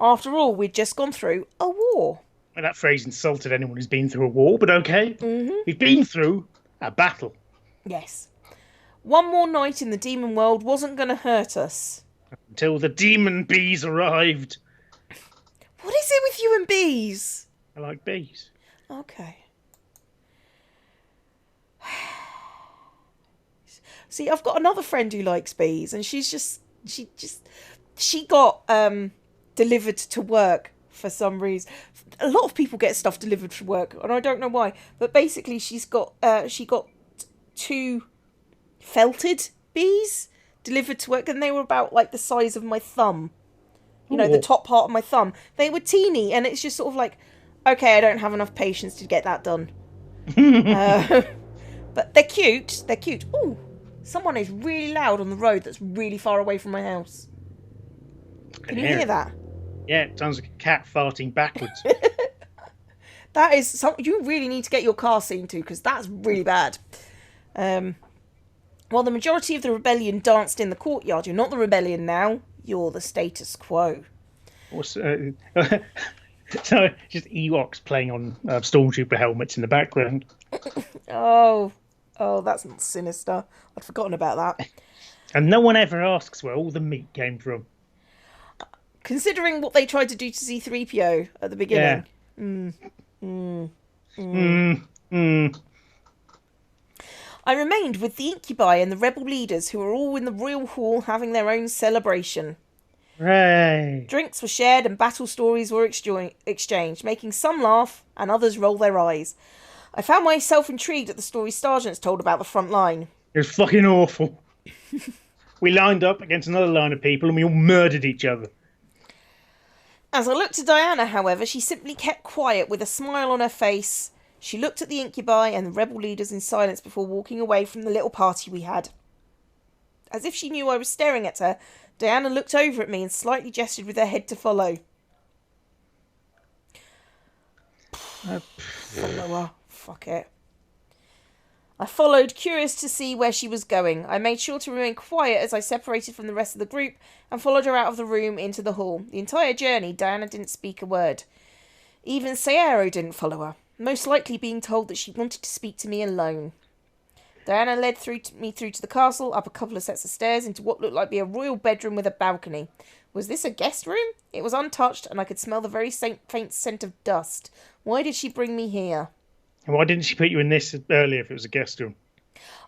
After all, we'd just gone through a war. Well, that phrase insulted anyone who's been through a war, but okay. We've been through a battle. Yes. One more night in the demon world wasn't going to hurt us. Until the demon bees arrived. What is it with you and bees? I like bees. Okay. See, I've got another friend who likes bees, and she got delivered to work for some reason. A lot of people get stuff delivered for work, and I don't know why. But basically, she got 2 felted bees delivered to work, and they were about like the size of my thumb. You know, the top part of my thumb. They were teeny, and it's just sort of like, okay, I don't have enough patience to get that done. But they're cute. They're cute. Ooh, someone is really loud on the road that's really far away from my house. Can you hear that? Yeah, it sounds like a cat farting backwards. That is something you really need to get your car seen to, because that's really bad. While the majority of the rebellion danced in the courtyard, you're not the rebellion now. You're the status quo. So just Ewoks playing on Stormtrooper helmets in the background. Oh, that's not sinister. I'd forgotten about that. And no one ever asks where all the meat came from. Considering what they tried to do to C-3PO at the beginning. I remained with the Incubi and the rebel leaders, who were all in the royal hall having their own celebration. Right. Drinks were shared and battle stories were exchanged, making some laugh and others roll their eyes. I found myself intrigued at the stories sergeants told about the front line. It was fucking awful. We lined up against another line of people and we all murdered each other. As I looked at Diana, however, she simply kept quiet with a smile on her face. She looked at the Incubi and the rebel leaders in silence before walking away from the little party we had. As if she knew I was staring at her, Diana looked over at me and slightly gestured with her head to follow. Follow her. Fuck it. I followed, curious to see where she was going. I made sure to remain quiet as I separated from the rest of the group and followed her out of the room into the hall. The entire journey, Diana didn't speak a word. Even Sayero didn't follow her, most likely being told that she wanted to speak to me alone. Diana led me through to the castle, up a couple of sets of stairs, into what looked like a royal bedroom with a balcony. Was this a guest room? It was untouched, and I could smell the very faint scent of dust. Why did she bring me here? And why didn't she put you in this earlier if it was a guest room?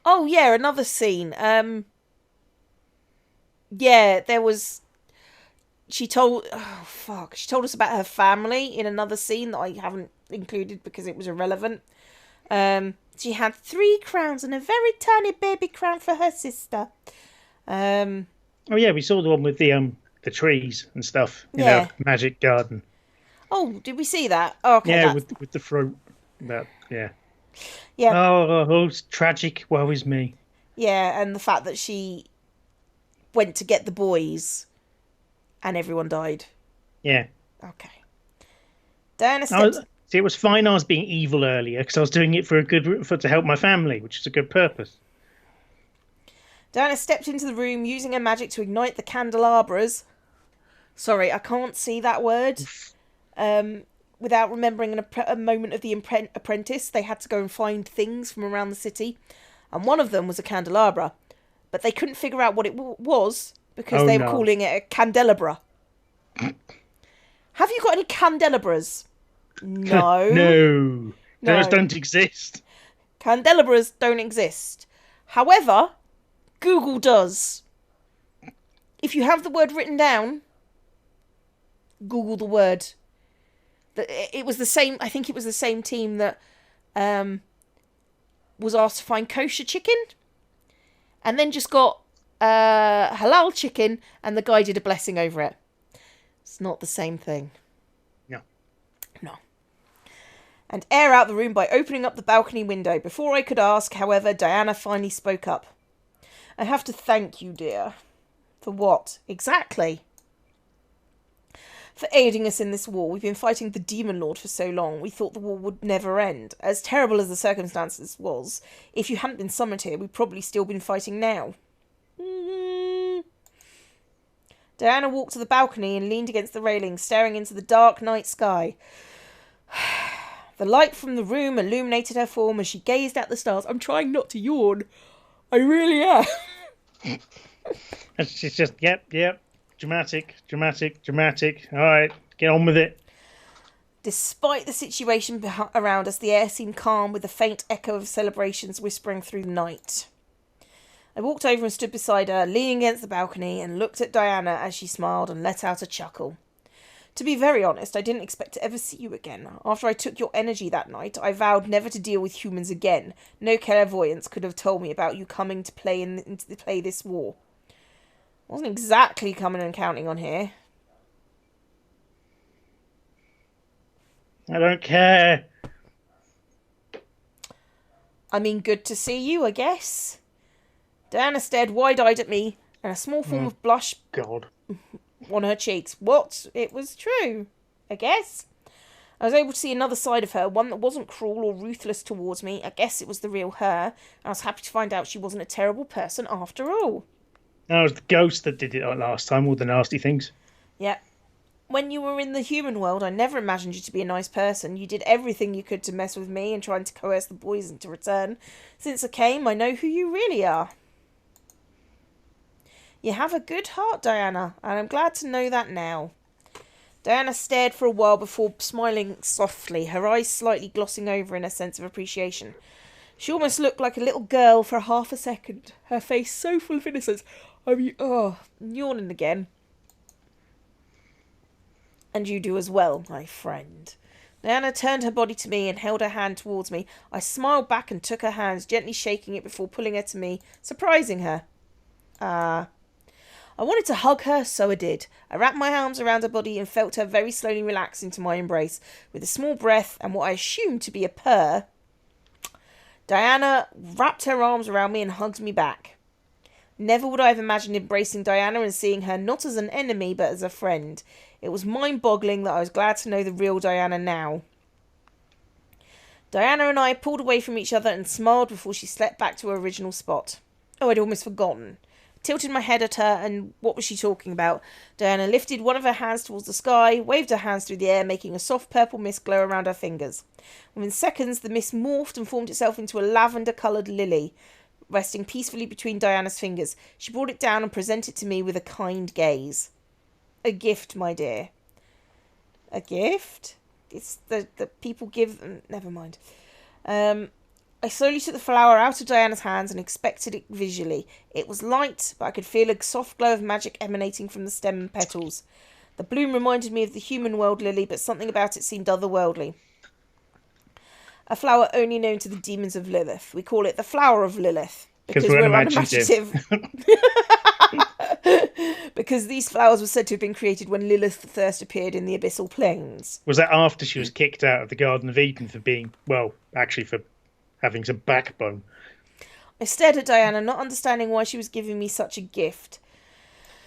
Oh, yeah, another scene. Yeah, there was... She told us about her family in another scene that I haven't included because it was irrelevant. She had 3 crowns and a very tiny baby crown for her sister. Oh yeah, we saw the one with the trees and stuff in our magic garden. Oh, did we see that? Oh, okay. Yeah, with the fruit. Yeah. Yeah. Oh, it's tragic. Woe is me. Yeah, and the fact that she went to get the boys and everyone died. Yeah. Okay. Diana stepped... See, it was fine I was being evil earlier because I was doing it to help my family, which is a good purpose. Diana stepped into the room using her magic to ignite the candelabras. Sorry, I can't see that word. Without remembering a moment of the apprentice, they had to go and find things from around the city. And one of them was a candelabra. But they couldn't figure out what it was because they were calling it a candelabra. Have you got any candelabras? No. No. Those don't exist. Candelabras don't exist. However, Google does. If you have the word written down, Google the word. It was the same. I think it was the same team that was asked to find kosher chicken, and then just got halal chicken, and the guy did a blessing over it. It's not the same thing. No. And air out the room by opening up the balcony window. Before I could ask, however, Diana finally spoke up. I have to thank you, dear. For what? Exactly. For aiding us in this war. We've been fighting the Demon Lord for so long. We thought the war would never end. As terrible as the circumstances was, if you hadn't been summoned here, we'd probably still been fighting now. Diana walked to the balcony and leaned against the railing, staring into the dark night sky. The light from the room illuminated her form as she gazed at the stars. I'm trying not to yawn. I really am. She's just, yep. Dramatic. All right, get on with it. Despite the situation around us, the air seemed calm with a faint echo of celebrations whispering through the night. I walked over and stood beside her, leaning against the balcony, and looked at Diana as she smiled and let out a chuckle. To be very honest, I didn't expect to ever see you again. After I took your energy that night, I vowed never to deal with humans again. No clairvoyance could have told me about you coming to play this war. I wasn't exactly coming and counting on here. I don't care. I mean, good to see you, I guess. Diana stared wide-eyed at me, and a small form of blush on her cheeks. What? It was true, I guess. I was able to see another side of her, one that wasn't cruel or ruthless towards me. I guess it was the real her. I was happy to find out she wasn't a terrible person after all. That was the ghost that did it last time, all the nasty things. Yeah. When you were in the human world, I never imagined you to be a nice person. You did everything you could to mess with me and trying to coerce the boys into return. Since I came, I know who you really are. You have a good heart, Diana, and I'm glad to know that now. Diana stared for a while before smiling softly, her eyes slightly glossing over in a sense of appreciation. She almost looked like a little girl for half a second, her face so full of innocence. Yawning again. And you do as well, my friend. Diana turned her body to me and held her hand towards me. I smiled back and took her hands, gently shaking it before pulling her to me, surprising her. I wanted to hug her, so I did. I wrapped my arms around her body and felt her very slowly relax into my embrace. With a small breath and what I assumed to be a purr, Diana wrapped her arms around me and hugged me back. Never would I have imagined embracing Diana and seeing her not as an enemy but as a friend. It was mind-boggling that I was glad to know the real Diana now. Diana and I pulled away from each other and smiled before she slept back to her original spot. Oh, I'd almost forgotten. Tilted my head at her, and what was she talking about? Diana lifted one of her hands towards the sky, waved her hands through the air, making a soft purple mist glow around her fingers. Within seconds, the mist morphed and formed itself into a lavender-coloured lily, resting peacefully between Diana's fingers. She brought it down and presented it to me with a kind gaze. A gift, my dear. A gift? It's the people give... Never mind. I slowly took the flower out of Diana's hands and inspected it visually. It was light, but I could feel a soft glow of magic emanating from the stem and petals. The bloom reminded me of the human world lily, but something about it seemed otherworldly. A flower only known to the demons of Lilith. We call it the Flower of Lilith. Because we're unimaginative. Because these flowers were said to have been created when Lilith first appeared in the Abyssal Plains. Was that after she was kicked out of the Garden of Eden for being, well, actually for having some backbone? I stared at Diana, not understanding why she was giving me such a gift.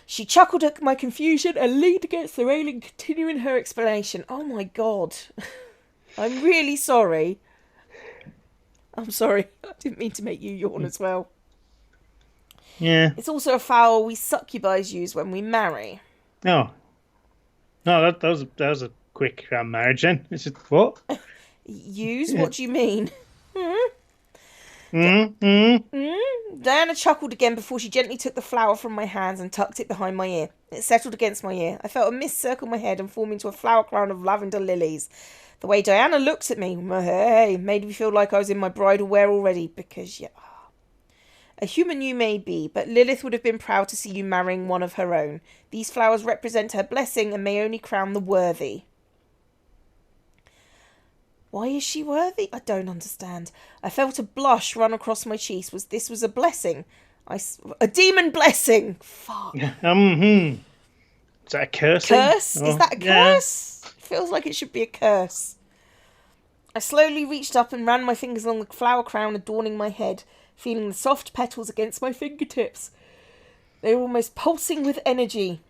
She chuckled at my confusion and leaned against the railing, continuing her explanation. Oh my god. I'm really sorry. I'm sorry. I didn't mean to make you yawn as well. Yeah. It's also a flower we succubis use when we marry. Oh. No, that was a quick marriage then. Is it what? Use? What do you mean? Mm-hmm. Diana chuckled again before she gently took the flower from my hands and tucked it behind my ear. It settled against my ear. I felt a mist circle my head and form into a flower crown of lavender lilies. The way Diana looked at me, hey, made me feel like I was in my bridal wear already, because you are. A human you may be, but Lilith would have been proud to see you marrying one of her own. These flowers represent her blessing and may only crown the worthy. Why is she worthy? I don't understand. I felt a blush run across my cheeks. This was a blessing. A demon blessing. Fuck. Is that a curse? Curse? Oh, is that a curse? It feels like it should be a curse. I slowly reached up and ran my fingers along the flower crown adorning my head, feeling the soft petals against my fingertips. They were almost pulsing with energy.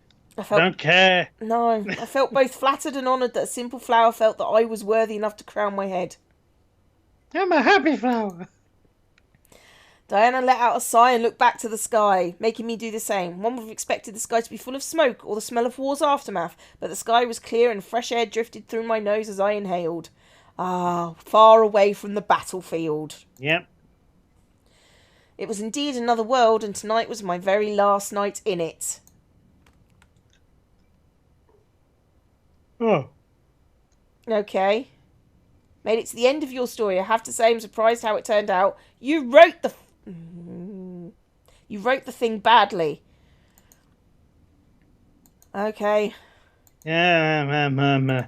Don't care. No, I felt both flattered and honoured that a simple flower felt that I was worthy enough to crown my head. I'm a happy flower. Diana let out a sigh and looked back to the sky, making me do the same. One would have expected the sky to be full of smoke or the smell of war's aftermath, but the sky was clear and fresh air drifted through my nose as I inhaled. Ah, far away from the battlefield. Yep. It was indeed another world, and tonight was my very last night in it. Oh. Okay. Made it to the end of your story. I have to say I'm surprised how it turned out. You wrote the thing badly. Okay. Yeah,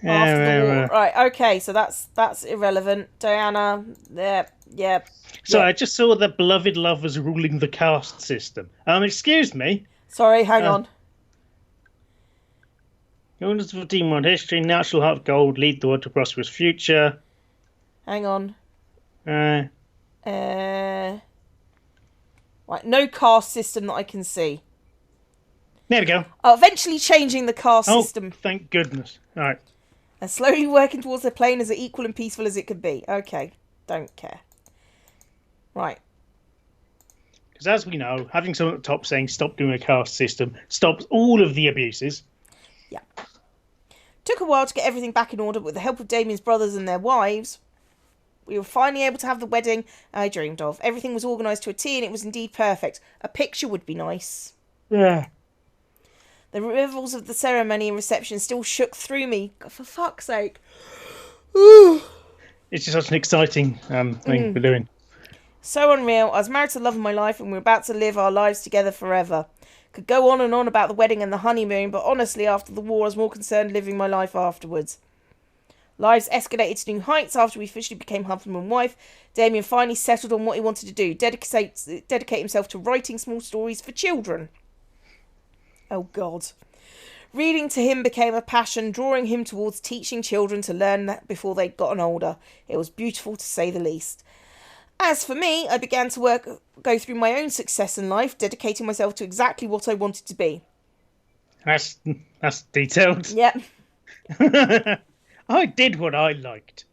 After the war. Right, okay, so that's irrelevant. Diana, yeah. So I just saw that beloved lovers ruling the caste system. Excuse me. Sorry, hang on. Owners of Demon World history, natural heart of gold, lead the world to a prosperous future. Hang on. Right, no caste system that I can see. there we go. Eventually changing the caste system. Thank goodness. All right. And slowly working towards a plane as equal and peaceful as it could be. Okay, don't care. Right. Because as we know, having someone at the top saying stop doing a caste system stops all of the abuses. Yeah. Took a while to get everything back in order, but with the help of Damien's brothers and their wives, we were finally able to have the wedding I dreamed of. Everything was organised to a T and it was indeed perfect. A picture would be nice. Yeah. The revels of the ceremony and reception still shook through me. For fuck's sake. Ooh. It's just such an exciting thing we're doing. So unreal. I was married to the love of my life and we were about to live our lives together forever. Could go on and on about the wedding and the honeymoon, but honestly, after the war, I was more concerned living my life afterwards. Lives escalated to new heights after we officially became husband and wife. Damien finally settled on what he wanted to do, dedicate himself to writing small stories for children. Oh, God. Reading to him became a passion, drawing him towards teaching children to learn that before they'd gotten older. It was beautiful, to say the least. As for me, I began to go through my own success in life, dedicating myself to exactly what I wanted to be. That's detailed. Yep. I did what I liked.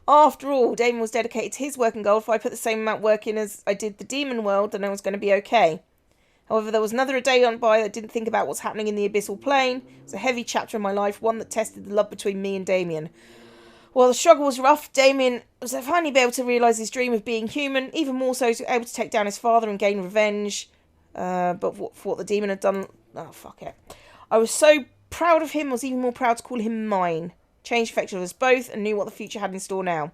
After all, Damien was dedicated to his working goal. If I put the same amount of work in as I did the demon world, then I was going to be okay. However, there was another day on by that didn't think about what's happening in the abyssal plane. It was a heavy chapter in my life, one that tested the love between me and Damien. While the struggle was rough, Damien was finally able to realise his dream of being human, even more so able to take down his father and gain revenge. But for what the demon had done... Oh, fuck it. I was so proud of him, I was even more proud to call him mine. Change affected us both and knew what the future had in store now.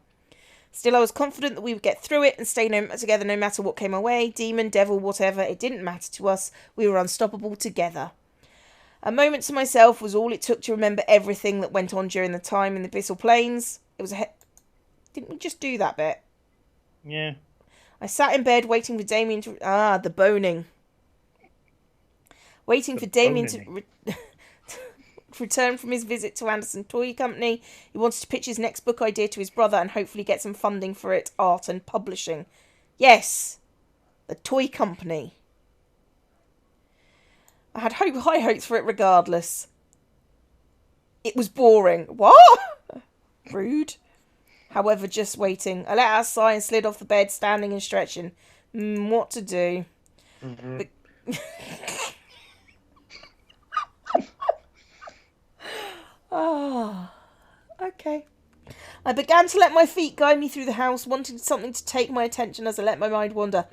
Still, I was confident that we would get through it and stay together no matter what came our way. Demon, devil, whatever, it didn't matter to us. We were unstoppable together. A moment to myself was all it took to remember everything that went on during the time in the Abyssal Plains. It was Didn't we just do that bit? Yeah. I sat in bed waiting for Damien to... the boning. Waiting for Damien to return from his visit to Anderson Toy Company. He wanted to pitch his next book idea to his brother and hopefully get some funding for it, art and publishing. Yes, the toy company. I had high hopes for it regardless. It was boring. What? Rude. However, just waiting. I let out a sigh and slid off the bed, standing and stretching. What to do? Mm-hmm. Okay. I began to let my feet guide me through the house, wanting something to take my attention as I let my mind wander.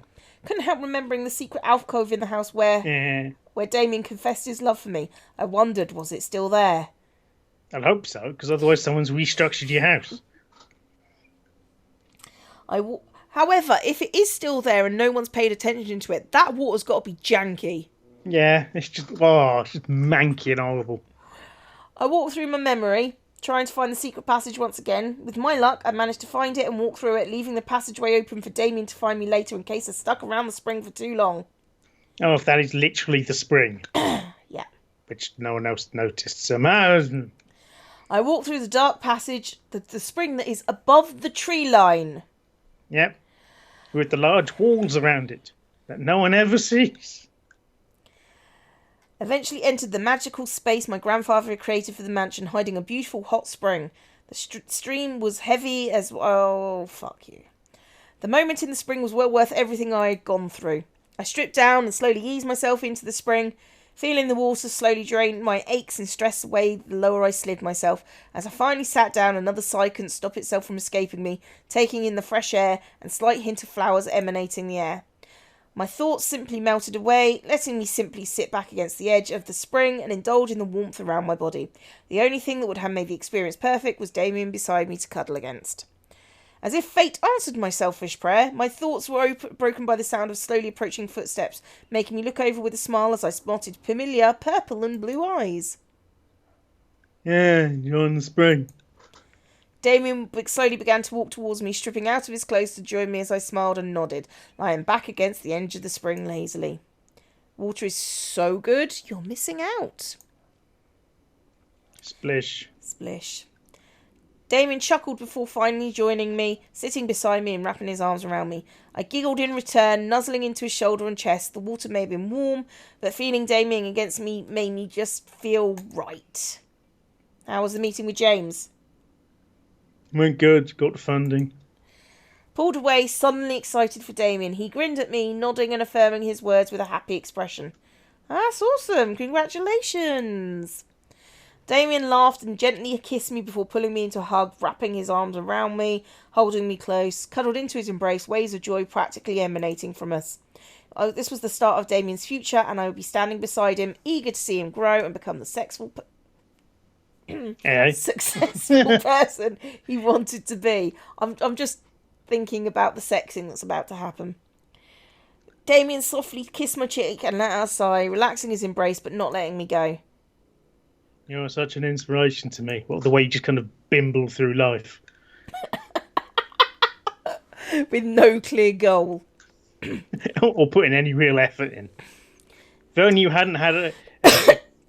Couldn't help remembering the secret alcove in the house where Damien confessed his love for me. I wondered, was it still there? I hope so, because otherwise someone's restructured your house. However, if it is still there and no one's paid attention to it, that water's got to be janky. Yeah, it's just manky and horrible. I walked through my memory, trying to find the secret passage once again. With my luck, I managed to find it and walk through it, leaving the passageway open for Damien to find me later in case I stuck around the spring for too long. Oh, if that is literally the spring. Yeah. Which no one else noticed somehow. I walked through the dark passage, the spring that is above the tree line. Yep. With the large walls around it that no one ever sees. Eventually entered the magical space my grandfather had created for the mansion, hiding a beautiful hot spring. The stream was heavy as... Oh, fuck you. The moment in the spring was well worth everything I had gone through. I stripped down and slowly eased myself into the spring, feeling the water slowly drain my aches and stress away the lower I slid myself. As I finally sat down, another sigh couldn't stop itself from escaping me, taking in the fresh air and slight hint of flowers emanating the air. My thoughts simply melted away, letting me simply sit back against the edge of the spring and indulge in the warmth around my body. The only thing that would have made the experience perfect was Damien beside me to cuddle against. As if fate answered my selfish prayer, my thoughts were broken by the sound of slowly approaching footsteps, making me look over with a smile as I spotted familiar purple and blue eyes. Yeah, you're on the spring. Damien slowly began to walk towards me, stripping out of his clothes to join me as I smiled and nodded, lying back against the edge of the spring lazily. Water is so good, you're missing out. Splish. Splish. Damien chuckled before finally joining me, sitting beside me and wrapping his arms around me. I giggled in return, nuzzling into his shoulder and chest. The water may have been warm, but feeling Damien against me made me just feel right. How was the meeting with James? Went good, got the funding. Pulled away, suddenly excited for Damien. He grinned at me, nodding and affirming his words with a happy expression. That's awesome, congratulations. Damien laughed and gently kissed me before pulling me into a hug, wrapping his arms around me, holding me close, cuddled into his embrace, waves of joy practically emanating from us. This was the start of Damien's future, and I would be standing beside him, eager to see him grow and become the successful person he wanted to be. I'm just thinking about the sexing that's about to happen. Damien softly kissed my cheek and let out a sigh, relaxing his embrace but not letting me go. You're such an inspiration to me. Well, the way you just kind of bimble through life. With no clear goal. Or putting any real effort in. If only you hadn't had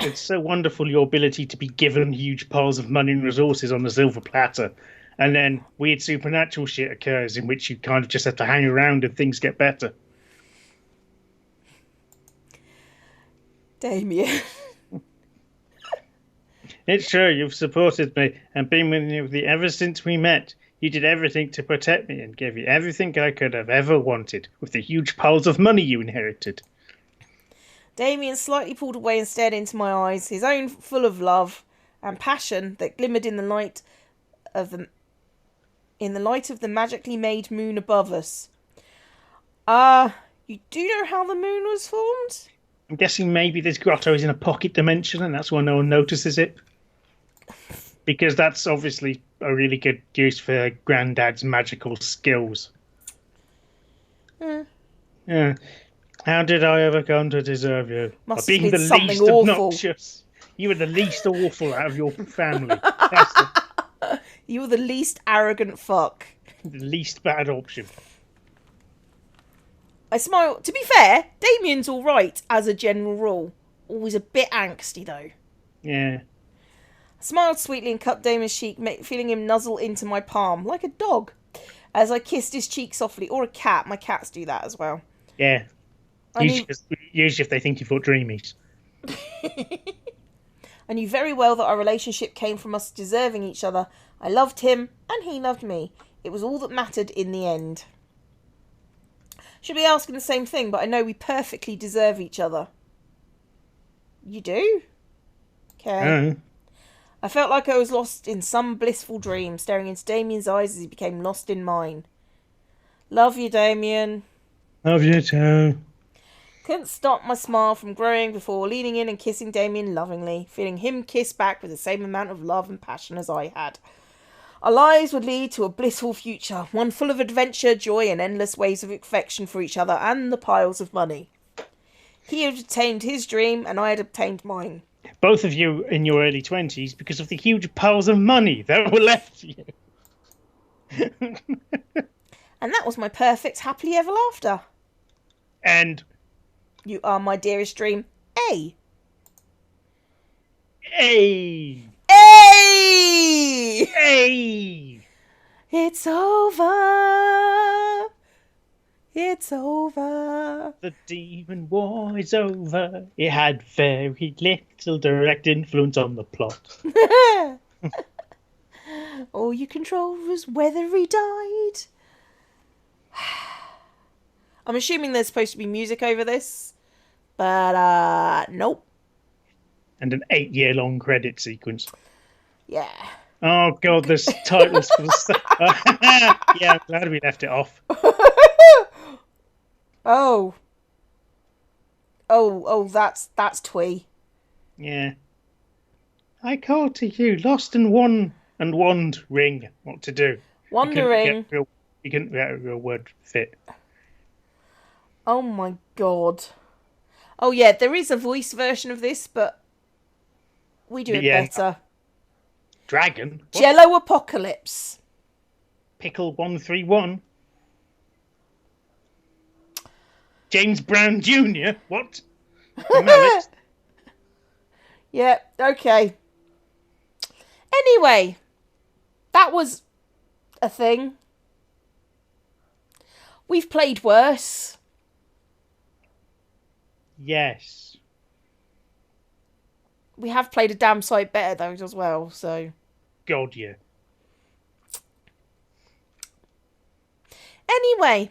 it's so wonderful, your ability to be given huge piles of money and resources on the silver platter, and then weird supernatural shit occurs in which you kind of just have to hang around and things get better. Damien. It's true, you've supported me and been with me ever since we met. You did everything to protect me and gave me everything I could have ever wanted with the huge piles of money you inherited. Damien slightly pulled away and stared into my eyes, his own full of love and passion that glimmered in the light of the magically made moon above us. You do know how the moon was formed? I'm guessing maybe this grotto is in a pocket dimension and that's why no one notices it. Because that's obviously a really good use for Grandad's magical skills. Yeah. How did I ever come to deserve you? Must By have being been the something least awful. obnoxious. You were the least awful out of your family. That's You were the least arrogant fuck. the least bad option. I smiled. To be fair, Damien's alright as a general rule. Always a bit angsty though. Yeah. I smiled sweetly and cupped Damien's cheek, feeling him nuzzle into my palm like a dog. As I kissed his cheek softly, or a cat. My cats do that as well. Yeah. I knew Usually if they think you've got dreamies. I knew very well that our relationship came from us deserving each other. I loved him, and he loved me. It was all that mattered in the end. Should be asking the same thing, but I know we perfectly deserve each other. You do? Okay. I felt like I was lost in some blissful dream, staring into Damien's eyes as he became lost in mine. Love you, Damien. Love you too. Couldn't stop my smile from growing before leaning in and kissing Damien lovingly, feeling him kiss back with the same amount of love and passion as I had. Our lives would lead to a blissful future, one full of adventure, joy, and endless waves of affection for each other and the piles of money. He had obtained his dream, and I had obtained mine. Both of you in your early 20s because of the huge piles of money that were left to you. And that was my perfect happily ever after. And You are my dearest dream. A. hey, Hey! hey, It's over. It's over. the demon war is over. It had very little direct influence on the plot. All you controlled was whether he died. I'm assuming there's supposed to be music over this, but nope. And an 8-year-long credit sequence. Yeah. Oh god, there's titles for the stuff. Yeah, I'm glad we left it off. Oh, that's twee. Yeah. I call to you, lost and won and wand ring. What to do? Wondering. You couldn't get a real word fit. Oh my god. Oh yeah, there is a voice version of this, but we do it better. Dragon? What? Jello Apocalypse. Pickle 131? James Brown Jr.? What? Mallet? Yeah, okay. Anyway, that was a thing. We've played worse. Yes. We have played a damn sight better though as well, so. God, yeah. Anyway,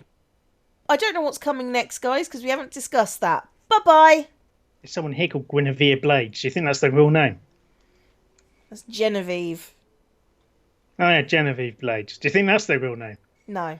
I don't know what's coming next, guys, because we haven't discussed that. Bye-bye. There's someone here called Guinevere Blades. Do you think that's their real name? That's Genevieve. Oh yeah, Genevieve Blades. Do you think that's their real name? No.